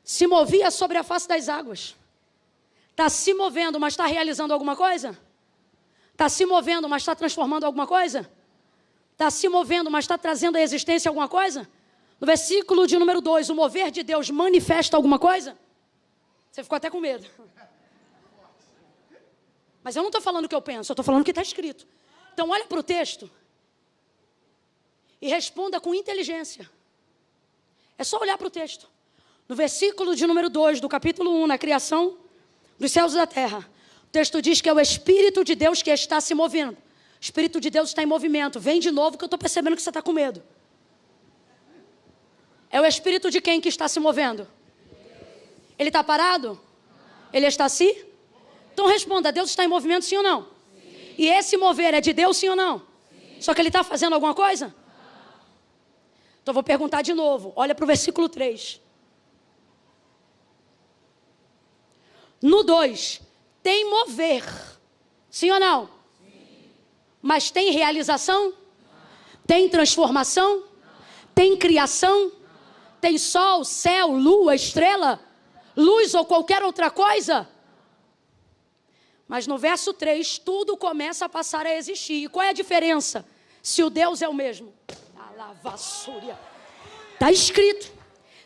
Se movia sobre a face das águas. Está se movendo, mas está realizando alguma coisa? Está se movendo, mas está transformando alguma coisa? Está se movendo, mas está trazendo à existência alguma coisa? No versículo de número 2, o mover de Deus manifesta alguma coisa? Você ficou até com medo. Mas eu não estou falando o que eu penso, eu estou falando o que está escrito. Então olha para o texto e responda com inteligência. É só olhar para o texto. No versículo de número 2 do capítulo 1, na criação dos céus e da terra, o texto diz que é o Espírito de Deus que está se movendo. O Espírito de Deus está em movimento. Vem de novo que eu estou percebendo que você está com medo. É o Espírito de quem que está se movendo? Ele está parado? Ele está assim? Então responda, Deus está em movimento, sim ou não? Sim. E esse mover é de Deus, sim ou não? Sim. Só que Ele está fazendo alguma coisa? Não. Então vou perguntar de novo. Olha para o versículo 3. No 2, tem mover, sim ou não? Sim. Mas tem realização? Não. Tem transformação? Não. Tem criação? Não. Tem sol, céu, lua, estrela, luz ou qualquer outra coisa? Mas no verso 3, tudo começa a passar a existir. E qual é a diferença? Se o Deus é o mesmo. Está escrito.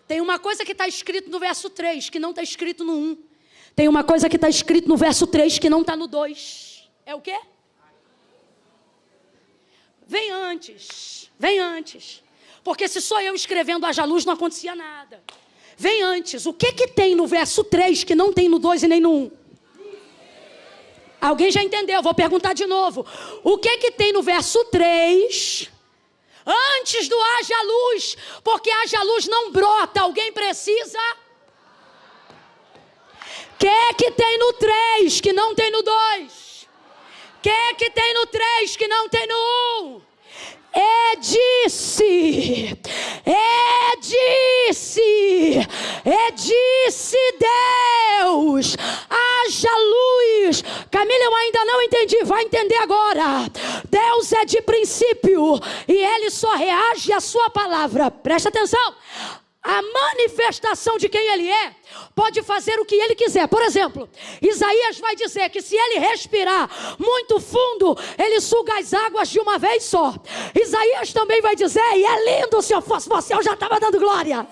Tem uma coisa que está escrito no verso 3, que não está escrito no 1. Tem uma coisa que está escrito no verso 3, que não está no 2. É o quê? vem antes. Vem antes. Porque se só eu escrevendo haja luz, não acontecia nada. Vem antes. O que tem no verso 3 que não tem no 2 e nem no 1? Alguém já entendeu? Vou perguntar de novo. O que tem no verso 3 antes do haja luz? Porque haja luz não brota. Alguém precisa... Que tem no 3 que não tem no 2? Que tem no 3 que não tem no 1? disse Deus, haja luz. Camila, eu ainda não entendi, vai entender agora. Deus é de princípio e Ele só reage à sua palavra. Presta atenção. A manifestação de quem Ele é pode fazer o que Ele quiser. Por exemplo, Isaías vai dizer que se Ele respirar muito fundo, Ele suga as águas de uma vez só. Isaías também vai dizer, e é lindo, se eu fosse você, eu já estava dando glória,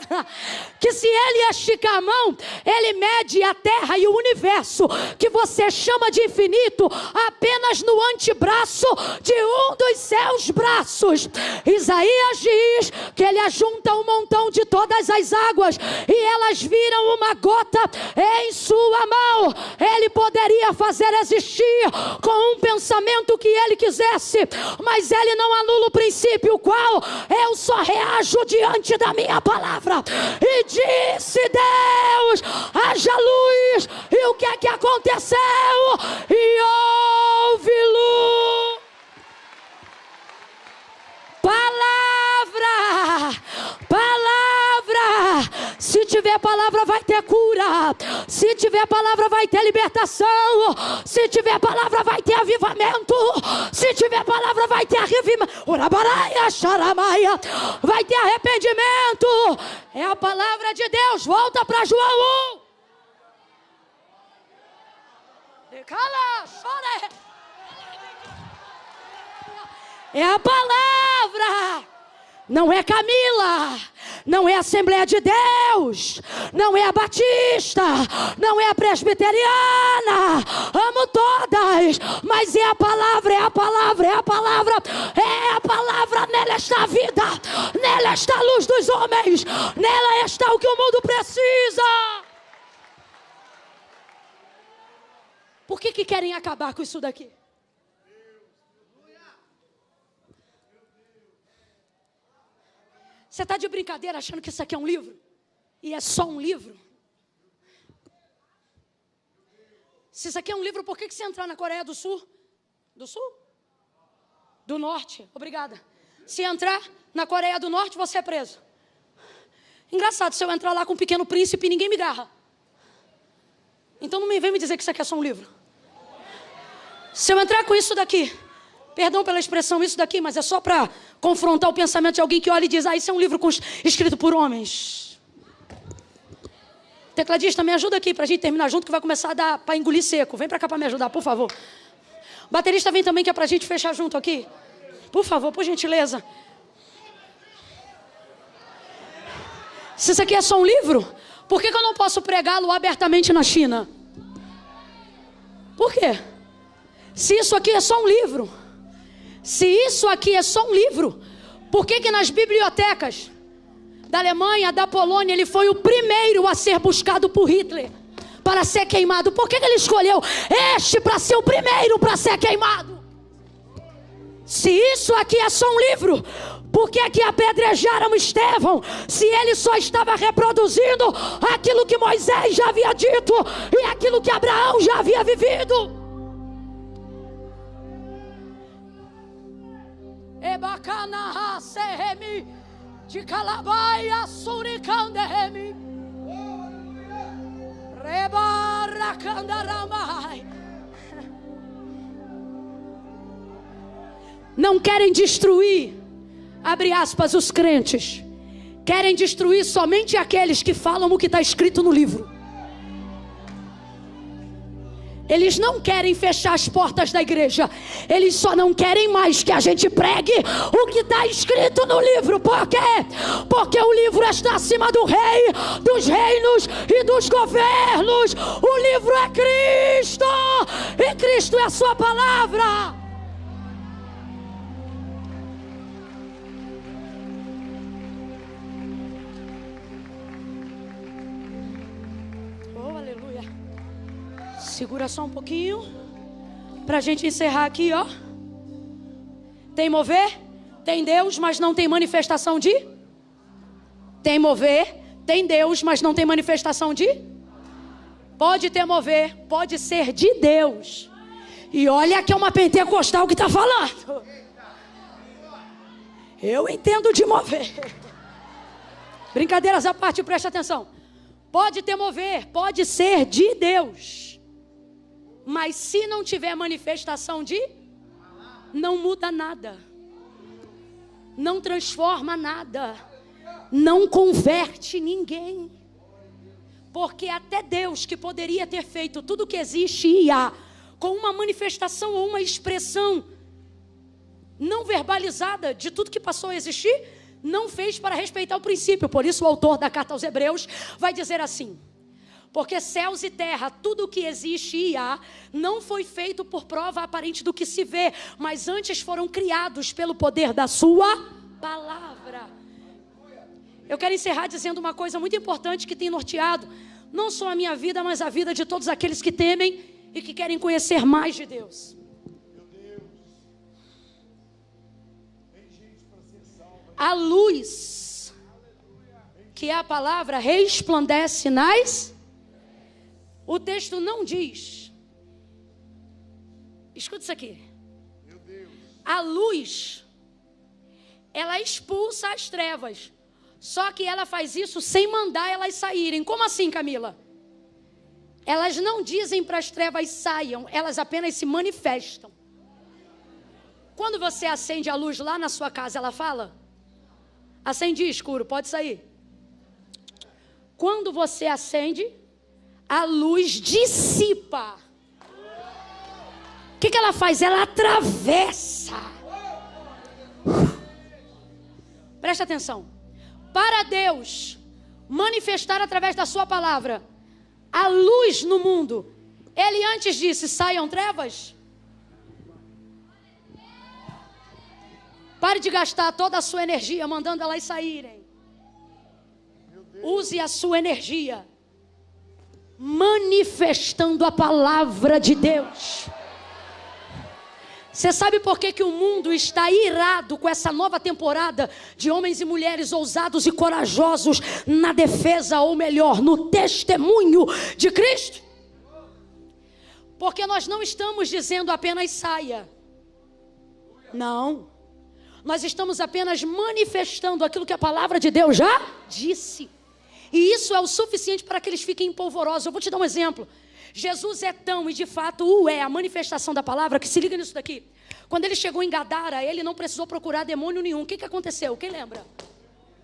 que se Ele esticar a mão, Ele mede a terra e o universo, que você chama de infinito, apenas no antebraço de um dos seus braços. Isaías diz que Ele ajunta um montão de todas as águas e elas viram uma gota em sua mão. Ele poderia fazer existir com um pensamento que Ele quisesse, mas Ele não anula o princípio, qual eu só reajo diante da minha palavra. E disse Deus, haja luz. E o que é que aconteceu? E houve luz. Palavra. Se tiver palavra vai ter cura. Se tiver palavra vai ter libertação. Se tiver palavra vai ter avivamento. Se tiver palavra vai ter arrependimento. Vai ter arrependimento. É a palavra de Deus. Volta para João 1. Cala, chora. É a palavra. Não é Camila, não é a Assembleia de Deus, não é a Batista, não é a Presbiteriana, amo todas, mas é a palavra, é a palavra, é a palavra, é a palavra. Nela está a vida, nela está a luz dos homens, nela está o que o mundo precisa. Por que querem acabar com isso daqui? Você está de brincadeira achando que isso aqui é um livro? E é só um livro? Se isso aqui é um livro, por que você entrar na Coreia do Sul? Do Sul? Do Norte, obrigada. Se entrar na Coreia do Norte, você é preso. Engraçado, se eu entrar lá com um pequeno príncipe, ninguém me agarra. Então não vem me dizer que isso aqui é só um livro. Se eu entrar com isso daqui, perdão pela expressão, isso daqui, mas é só para confrontar o pensamento de alguém que olha e diz, isso é um livro escrito por homens. Tecladista, me ajuda aqui para a gente terminar junto, que vai começar a dar para engolir seco. Vem para cá para me ajudar, por favor. Baterista, vem também, que é para a gente fechar junto aqui. Por favor, por gentileza. Se isso aqui é só um livro, por que eu não posso pregá-lo abertamente na China? Por quê? Se isso aqui é só um livro, se isso aqui é só um livro, por que nas bibliotecas da Alemanha, da Polônia, ele foi o primeiro a ser buscado por Hitler para ser queimado? Por que ele escolheu este para ser o primeiro para ser queimado? Se isso aqui é só um livro, por que apedrejaram Estevão, se ele só estava reproduzindo aquilo que Moisés já havia dito e aquilo que Abraão já havia vivido? Ebacana sehemi de calabaia suricandehemi rebaracandaramai. Não querem destruir, abre aspas, os crentes. Querem destruir somente aqueles que falam o que está escrito no livro. Eles não querem fechar as portas da igreja. Eles só não querem mais que a gente pregue o que está escrito no livro. Por quê? Porque o livro está acima do rei, dos reinos e dos governos. O livro é Cristo, e Cristo é a sua palavra. Segura só um pouquinho. Pra gente encerrar aqui, ó. Tem mover? Tem Deus, mas não tem manifestação de? Tem mover? Tem Deus, mas não tem manifestação de? Pode ter mover, pode ser de Deus. E olha que é uma pentecostal que está falando. Eu entendo de mover. Brincadeiras à parte, preste atenção. Pode ter mover, pode ser de Deus. Mas se não tiver manifestação de, não muda nada. Não transforma nada. Não converte ninguém. Porque até Deus, que poderia ter feito tudo que existe e há, com uma manifestação ou uma expressão não verbalizada de tudo que passou a existir, não fez para respeitar o princípio. Por isso o autor da carta aos Hebreus vai dizer assim: porque céus e terra, tudo o que existe e há, não foi feito por prova aparente do que se vê, mas antes foram criados pelo poder da sua palavra. Eu quero encerrar dizendo uma coisa muito importante que tem norteado não só a minha vida, mas a vida de todos aqueles que temem e que querem conhecer mais de Deus. A luz, que é a palavra, resplandece nas... O texto não diz. Escuta isso aqui. A luz, ela expulsa as trevas. Só que ela faz isso sem mandar elas saírem. Como assim, Camila? Elas não dizem para as trevas saiam, elas apenas se manifestam. Quando você acende a luz lá na sua casa, ela fala: acendi, escuro, pode sair. Quando você acende, a luz dissipa. O que ela faz? Ela atravessa. Presta atenção. Para Deus manifestar através da sua palavra a luz no mundo, Ele antes disse: saiam trevas. Pare de gastar toda a sua energia mandando elas saírem. Use a sua energia manifestando a palavra de Deus. Você sabe por que o mundo está irado com essa nova temporada de homens e mulheres ousados e corajosos na defesa, ou melhor, no testemunho de Cristo? Porque nós não estamos dizendo apenas saia. Não. Nós estamos apenas manifestando aquilo que a palavra de Deus já disse. E isso é o suficiente para que eles fiquem polvorosos. Eu vou te dar um exemplo. Jesus é tão, e de fato o é, a manifestação da palavra, que se liga nisso daqui. Quando ele chegou em Gadara, ele não precisou procurar demônio nenhum. O que aconteceu? Quem lembra?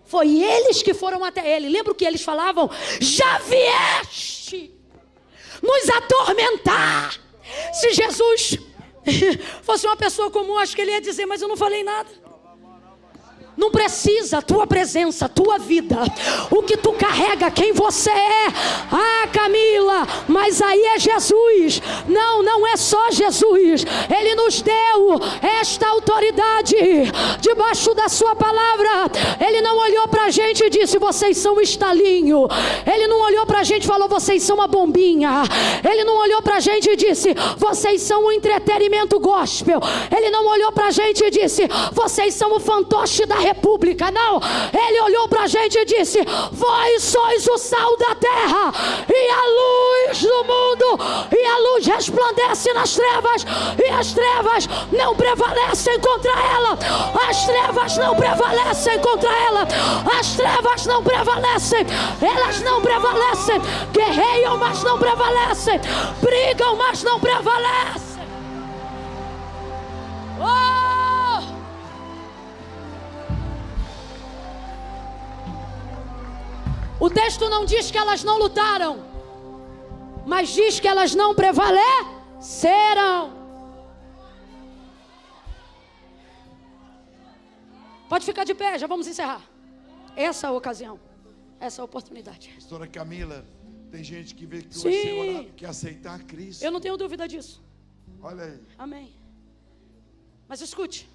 Foi eles que foram até ele. Lembra o que eles falavam? Já vieste nos atormentar. Se Jesus fosse uma pessoa comum, acho que ele ia dizer: mas eu não falei nada. Não precisa a tua presença, a tua vida, o que tu carrega, quem você é. Ah, Camila, mas aí é Jesus. Não, não é só Jesus. Ele nos deu esta autoridade debaixo da sua palavra. Ele não olhou pra a gente e disse: vocês são um estalinho. Ele não olhou pra a gente e falou: vocês são uma bombinha. Ele não olhou pra a gente e disse: vocês são um entretenimento gospel. Ele não olhou pra a gente e disse: vocês são o fantoche da república. Não, ele olhou pra gente e disse: vós sois o sal da terra e a luz do mundo, e a luz resplandece nas trevas, e as trevas não prevalecem contra ela. As trevas não prevalecem contra ela. As trevas não prevalecem. Elas não prevalecem. Guerreiam, mas não prevalecem. Brigam, mas não prevalecem. Oh! O texto não diz que elas não lutaram, mas diz que elas não prevaleceram. Pode ficar de pé, já vamos encerrar. Essa é a ocasião, essa é a oportunidade. Pastora Camila, tem gente que vê que vai ser orado, que aceitar Cristo. Eu não tenho dúvida disso. Olha aí. Amém. Mas escute.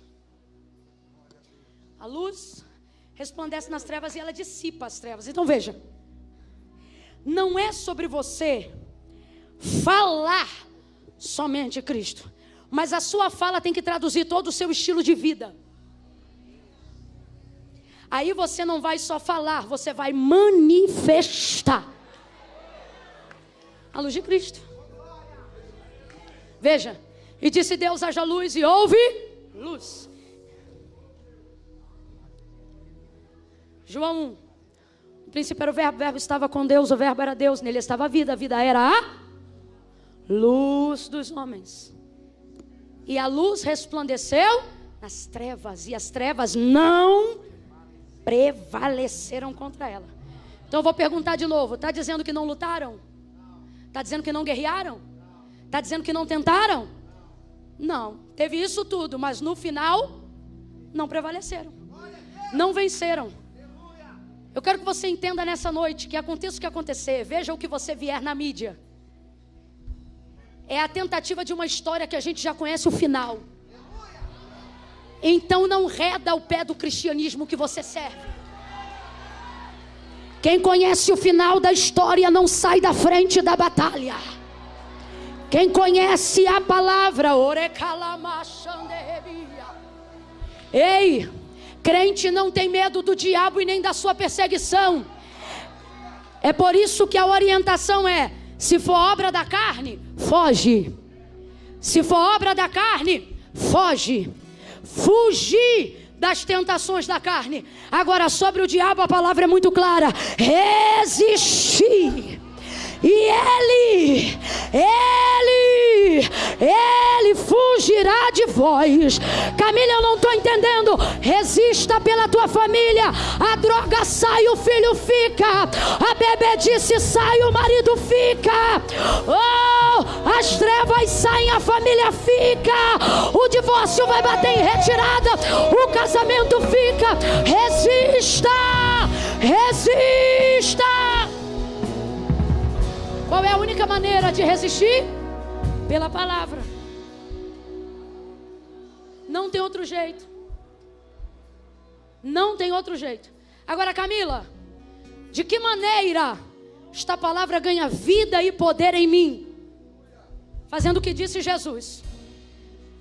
A luz resplandece nas trevas e ela dissipa as trevas. Então veja, não é sobre você falar somente Cristo. Mas a sua fala tem que traduzir todo o seu estilo de vida. Aí você não vai só falar, você vai manifestar a luz de Cristo. Veja, e disse Deus: haja luz, e houve luz. João 1. No princípio era o verbo estava com Deus, o verbo era Deus, nele estava a vida era a luz dos homens. E a luz resplandeceu nas trevas, e as trevas não prevaleceram contra ela. Então eu vou perguntar de novo: está dizendo que não lutaram? Está dizendo que não guerrearam? Está dizendo que não tentaram? Não, teve isso tudo, mas no final não prevaleceram, não venceram. Eu quero que você entenda nessa noite que aconteça o que acontecer, veja o que você vier na mídia, é a tentativa de uma história que a gente já conhece o final. Então não reda o pé do cristianismo que você serve. Quem conhece o final da história não sai da frente da batalha. Quem conhece a palavra, ei, crente não tem medo do diabo e nem da sua perseguição. É por isso que a orientação é: se for obra da carne, foge. Se for obra da carne, foge. Fugir das tentações da carne. Agora, sobre o diabo, a palavra é muito clara: resistir. E ele fugirá de vós. Camila, eu não estou entendendo. Resista pela tua família. A droga sai, o filho fica. A bebedice sai, o marido fica. Oh, as trevas saem, a família fica. O divórcio vai bater em retirada. O casamento fica. Resista. Resista. Qual é a única maneira de resistir? Pela palavra. Não tem outro jeito. Não tem outro jeito. Agora, Camila, de que maneira esta palavra ganha vida e poder em mim? Fazendo o que disse Jesus: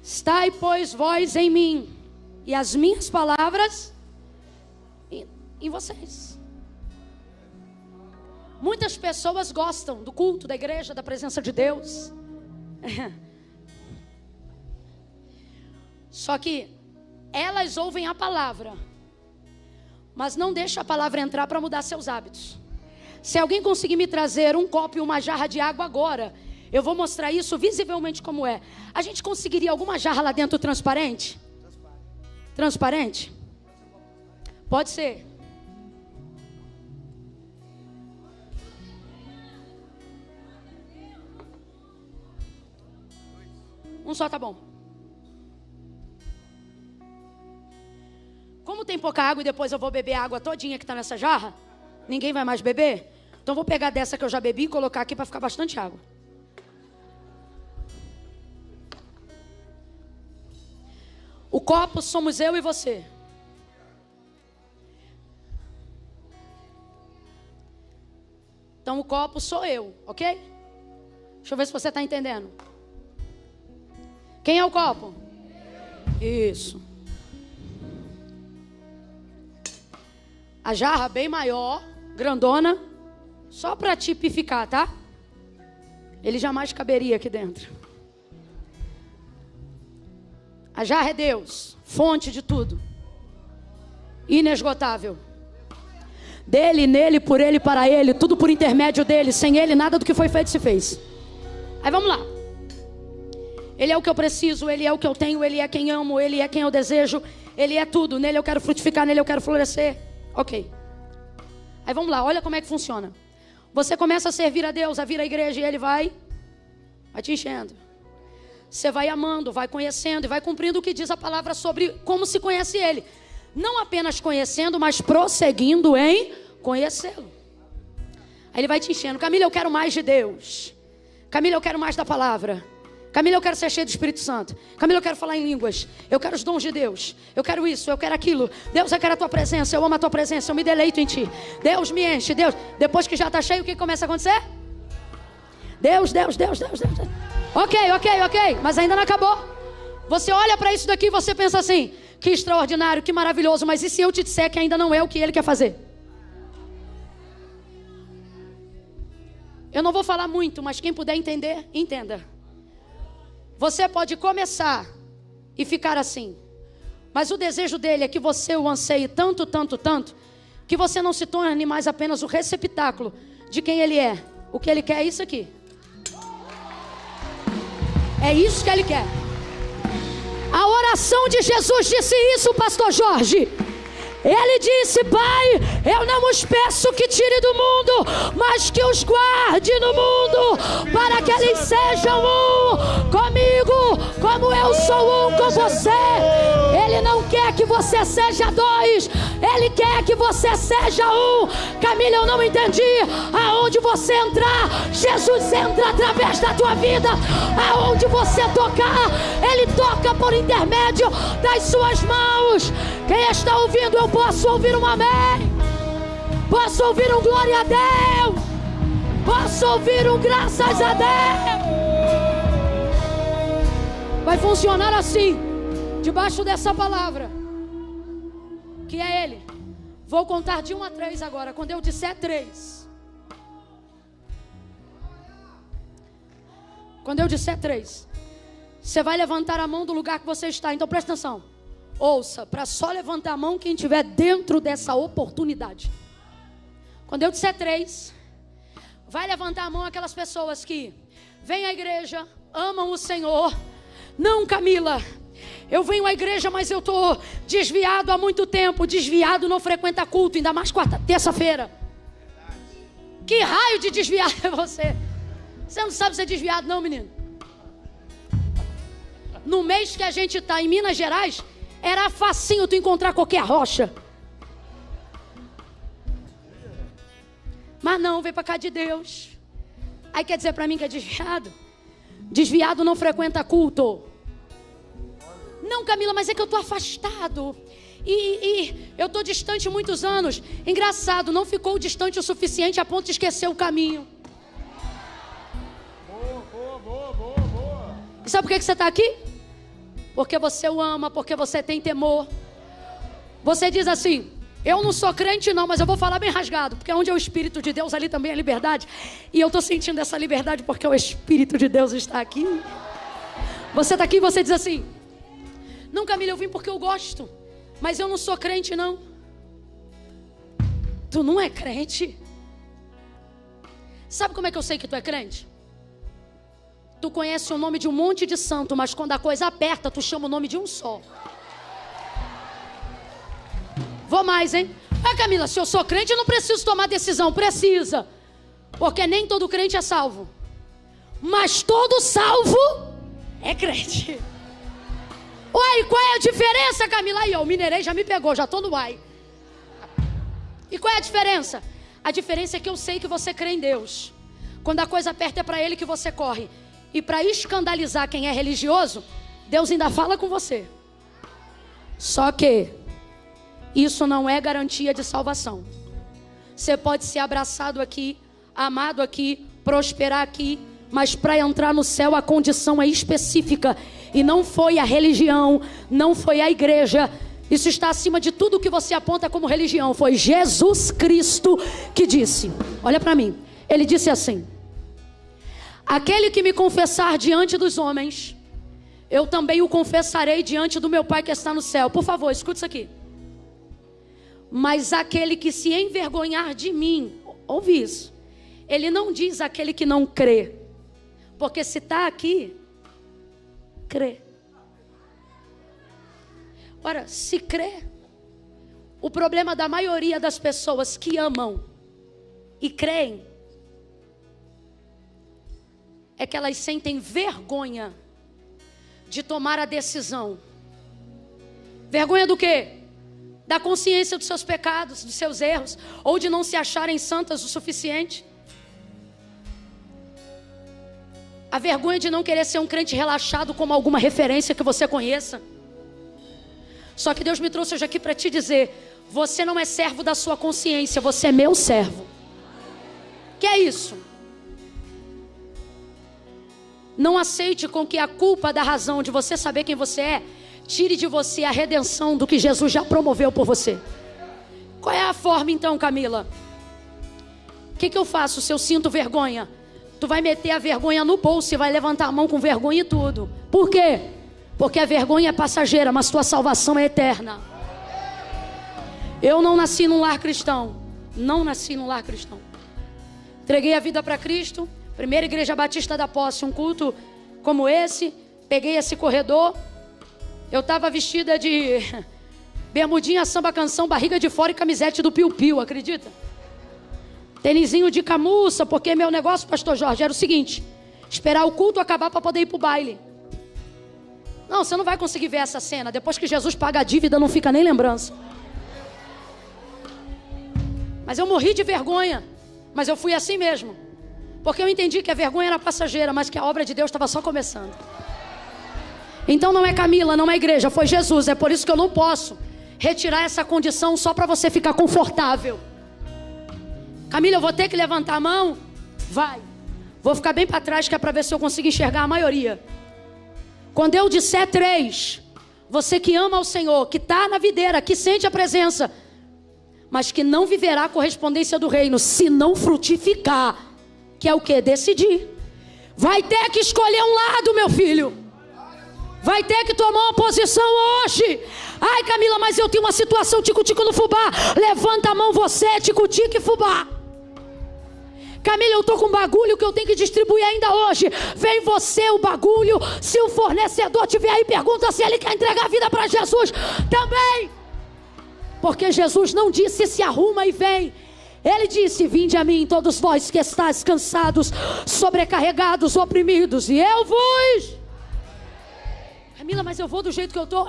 estai, pois, vós em mim, e as minhas palavras em vocês. Muitas pessoas gostam do culto, da igreja, da presença de Deus. Só que elas ouvem a palavra, mas não deixam a palavra entrar para mudar seus hábitos. Se alguém conseguir me trazer um copo e uma jarra de água agora, eu vou mostrar isso visivelmente como é. A gente conseguiria alguma jarra lá dentro transparente? Transparente? Pode ser. Um só tá bom. Como tem pouca água e depois eu vou beber a água todinha que tá nessa jarra, ninguém vai mais beber. Então vou pegar dessa que eu já bebi e colocar aqui para ficar bastante água. O copo somos eu e você. Então o copo sou eu, ok? Deixa eu ver se você está entendendo. Quem é o copo? Isso. A jarra bem maior, grandona, só para tipificar, tá? Ele jamais caberia aqui dentro. A jarra é Deus, fonte de tudo, inesgotável. Dele, nele, por ele, para ele, tudo por intermédio dele. Sem ele, nada do que foi feito se fez. Aí vamos lá. Ele é o que eu preciso, ele é o que eu tenho, ele é quem amo, ele é quem eu desejo, ele é tudo. Nele eu quero frutificar, nele eu quero florescer. Ok. Aí vamos lá, olha como é que funciona. Você começa a servir a Deus, a vir à igreja, e ele vai te enchendo. Você vai amando, vai conhecendo e vai cumprindo o que diz a palavra sobre como se conhece ele. Não apenas conhecendo, mas prosseguindo em conhecê-lo. Aí ele vai te enchendo. Camila, eu quero mais de Deus. Camila, eu quero mais da palavra. Camila, eu quero ser cheio do Espírito Santo. Camila, eu quero falar em línguas. Eu quero os dons de Deus. Eu quero isso, eu quero aquilo. Deus, eu quero a tua presença. Eu amo a tua presença. Eu me deleito em ti. Deus me enche. Deus. Depois que já está cheio, o que começa a acontecer? Deus. Ok, mas ainda não acabou. Você olha para isso daqui e você pensa assim: que extraordinário, que maravilhoso. Mas e se eu te disser que ainda não é o que Ele quer fazer? Eu não vou falar muito, mas quem puder entender, entenda. Você pode começar e ficar assim, mas o desejo dele é que você o anseie tanto, que você não se torne mais apenas o receptáculo de quem ele é. O que ele quer é isso aqui. É isso que ele quer. A oração de Jesus disse isso, pastor Jorge. Ele disse: Pai, eu não os peço que tire do mundo, mas que os guarde no mundo, para que eles sejam um comigo, como eu sou um com você. Ele não quer que você seja dois, Ele quer que você seja um. Camila, eu não entendi. Aonde você entrar, Jesus entra através da tua vida. Aonde você tocar, Ele toca por intermédio das suas mãos. Quem está ouvindo, eu posso ouvir um amém, posso ouvir um glória a Deus, posso ouvir um graças a Deus. Vai funcionar assim, debaixo dessa palavra, que é Ele. Vou contar de 1 a 3 agora. Quando eu disser 3, quando eu disser 3, você vai levantar a mão do lugar que você está. Então presta atenção. Ouça, para só levantar a mão quem estiver dentro dessa oportunidade. Quando eu disser 3, vai levantar a mão aquelas pessoas que vêm à igreja, amam o Senhor. Não, Camila, eu venho à igreja, mas eu estou desviado há muito tempo. Desviado não frequenta culto, ainda mais terça-feira. Que raio de desviado é você? Você não sabe ser desviado não, menino. No mês que a gente está em Minas Gerais, era facinho tu encontrar qualquer rocha. Mas não, veio para cá de Deus. Aí quer dizer para mim que é desviado? Desviado não frequenta culto. Não, Camila, mas é que eu estou afastado. E eu estou distante muitos anos. Engraçado, não ficou distante o suficiente a ponto de esquecer o caminho. Boa. E sabe por que você está aqui? Porque você o ama, porque você tem temor. Você diz assim: eu não sou crente não, mas eu vou falar bem rasgado, porque onde é o Espírito de Deus, ali também é liberdade. E eu estou sentindo essa liberdade porque o Espírito de Deus está aqui. Você está aqui e você diz assim: não, Camila, eu vim porque eu gosto, mas eu não sou crente não. Tu não é crente? Sabe como é que eu sei que tu é crente? Tu conhece o nome de um monte de santo, mas quando a coisa aperta, tu chama o nome de um só. Vou mais, hein? Camila, se eu sou crente, eu não preciso tomar decisão. Precisa. Porque nem todo crente é salvo. Mas todo salvo é crente. Uai, qual é a diferença, Camila? Aí, ó, o mineirês já me pegou, já tô no uai. E qual é a diferença? A diferença é que eu sei que você crê em Deus. Quando a coisa aperta, é para Ele que você corre. E para escandalizar quem é religioso, Deus ainda fala com você. Só que isso não é garantia de salvação. Você pode ser abraçado aqui, amado aqui, prosperar aqui, mas para entrar no céu a condição é específica. E não foi a religião, não foi a igreja. Isso está acima de tudo que você aponta como religião. Foi Jesus Cristo que disse. Olha para mim. Ele disse assim: aquele que me confessar diante dos homens, eu também o confessarei diante do meu Pai que está no céu. Por favor, escute isso aqui. Mas aquele que se envergonhar de mim, ouve isso. Ele não diz aquele que não crê. Porque se está aqui, crê. Ora, se crê, o problema da maioria das pessoas que amam e creem é que elas sentem vergonha de tomar a decisão. Vergonha do quê? Da consciência dos seus pecados, dos seus erros, ou de não se acharem santas o suficiente. A vergonha de não querer ser um crente relaxado como alguma referência que você conheça. Só que Deus me trouxe hoje aqui para te dizer: você não é servo da sua consciência, você é meu servo. Que é isso? Não aceite com que a culpa da razão de você saber quem você é tire de você a redenção do que Jesus já promoveu por você. Qual é a forma então, Camila? O que eu faço se eu sinto vergonha? Tu vai meter a vergonha no bolso e vai levantar a mão com vergonha e tudo. Por quê? Porque a vergonha é passageira, mas tua salvação é eterna. Eu não nasci num lar cristão. Não nasci num lar cristão. Entreguei a vida para Cristo. Primeira Igreja Batista da Posse, um culto como esse. Peguei esse corredor. Eu estava vestida de bermudinha, samba canção, barriga de fora e camisete do Piu Piu, acredita? Tênisinho de camuça, porque meu negócio, pastor Jorge, era o seguinte: esperar o culto acabar para poder ir para o baile. Não, você não vai conseguir ver essa cena. Depois que Jesus paga a dívida, não fica nem lembrança. Mas eu morri de vergonha. Mas eu fui assim mesmo. Porque eu entendi que a vergonha era passageira, mas que a obra de Deus estava só começando. Então não é Camila, não é igreja, foi Jesus. É por isso que eu não posso retirar essa condição só para você ficar confortável. Camila, eu vou ter que levantar a mão? Vai. Vou ficar bem para trás, que é para ver se eu consigo enxergar a maioria. Quando eu disser 3, você que ama ao Senhor, que está na videira, que sente a presença, mas que não viverá a correspondência do reino, se não frutificar, que é o que? Decidir. Vai ter que escolher um lado, meu filho. Vai ter que tomar uma posição hoje. Ai, Camila, mas eu tenho uma situação tico-tico no fubá. Levanta a mão você, tico-tico e fubá. Camila, eu estou com um bagulho que eu tenho que distribuir ainda hoje. Vem você o bagulho. Se o fornecedor tiver aí, pergunta se ele quer entregar a vida para Jesus também. Porque Jesus não disse se arruma e vem. Ele disse: vinde a mim todos vós que estáis cansados, sobrecarregados, oprimidos, e eu vos... Camila, mas eu vou do jeito que eu estou.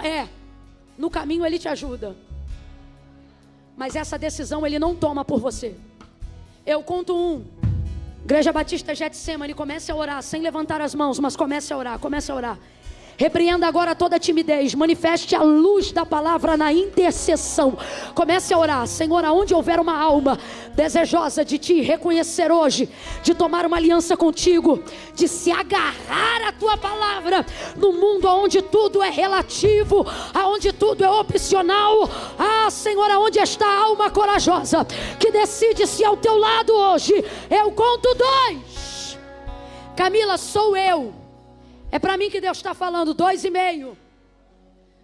No caminho ele te ajuda. Mas essa decisão ele não toma por você. Eu conto 1. Igreja Batista Getsemane, comece a orar, sem levantar as mãos, mas comece a orar, comece a orar. Repreenda agora toda a timidez. Manifeste a luz da palavra na intercessão. Comece a orar. Senhor, aonde houver uma alma desejosa de Ti reconhecer hoje, de tomar uma aliança contigo, de se agarrar à Tua palavra, no mundo onde tudo é relativo, aonde tudo é opcional. Senhor, aonde está a alma corajosa que decide se ao Teu lado hoje? Eu conto 2. Camila, sou eu. É para mim que Deus está falando, 2,5.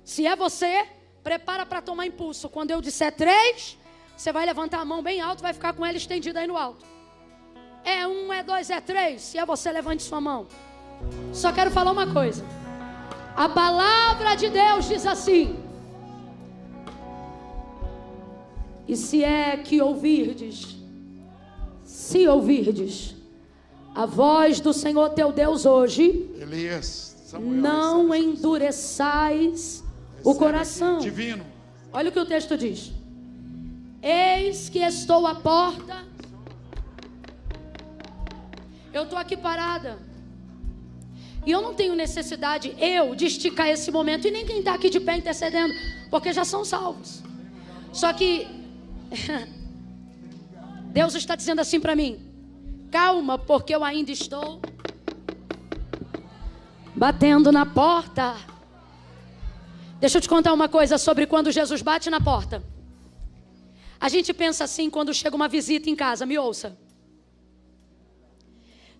Se é você, prepara para tomar impulso. Quando eu disser 3, você vai levantar a mão bem alto, vai ficar com ela estendida aí no alto. É 1, é 2, é 3. Se é você, levante sua mão. Só quero falar uma coisa. A palavra de Deus diz assim: e se é que ouvirdes, se ouvirdes a voz do Senhor teu Deus hoje, Elias, Samuel, não endureçais o coração. Divino. Olha o que o texto diz: eis que estou à porta. Eu estou aqui parada. E eu não tenho necessidade de esticar esse momento. E nem quem está aqui de pé intercedendo, porque já são salvos. Só que Deus está dizendo assim para mim: calma, porque eu ainda estou batendo na porta. Deixa eu te contar uma coisa sobre quando Jesus bate na porta. A gente pensa assim quando chega uma visita em casa. Me ouça.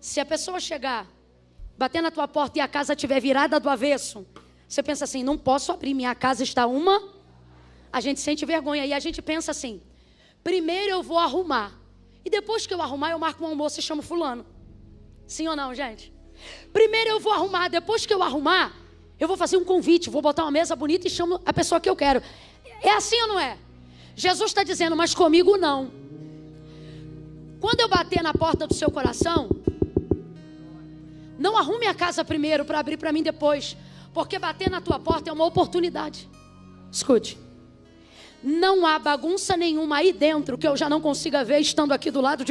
Se a pessoa chegar, bater na tua porta e a casa estiver virada do avesso, você pensa assim: não posso abrir, minha casa está uma... A gente sente vergonha e a gente pensa assim: primeiro eu vou arrumar, e depois que eu arrumar, eu marco um almoço e chamo fulano. Sim ou não, gente? Primeiro eu vou arrumar, depois que eu arrumar, eu vou fazer um convite, vou botar uma mesa bonita e chamo a pessoa que eu quero. É assim ou não é? Jesus está dizendo: mas comigo não. Quando eu bater na porta do seu coração, não arrume a casa primeiro para abrir para mim depois. Porque bater na tua porta é uma oportunidade. Escute. Não há bagunça nenhuma aí dentro que eu já não consiga ver estando aqui do lado de fora.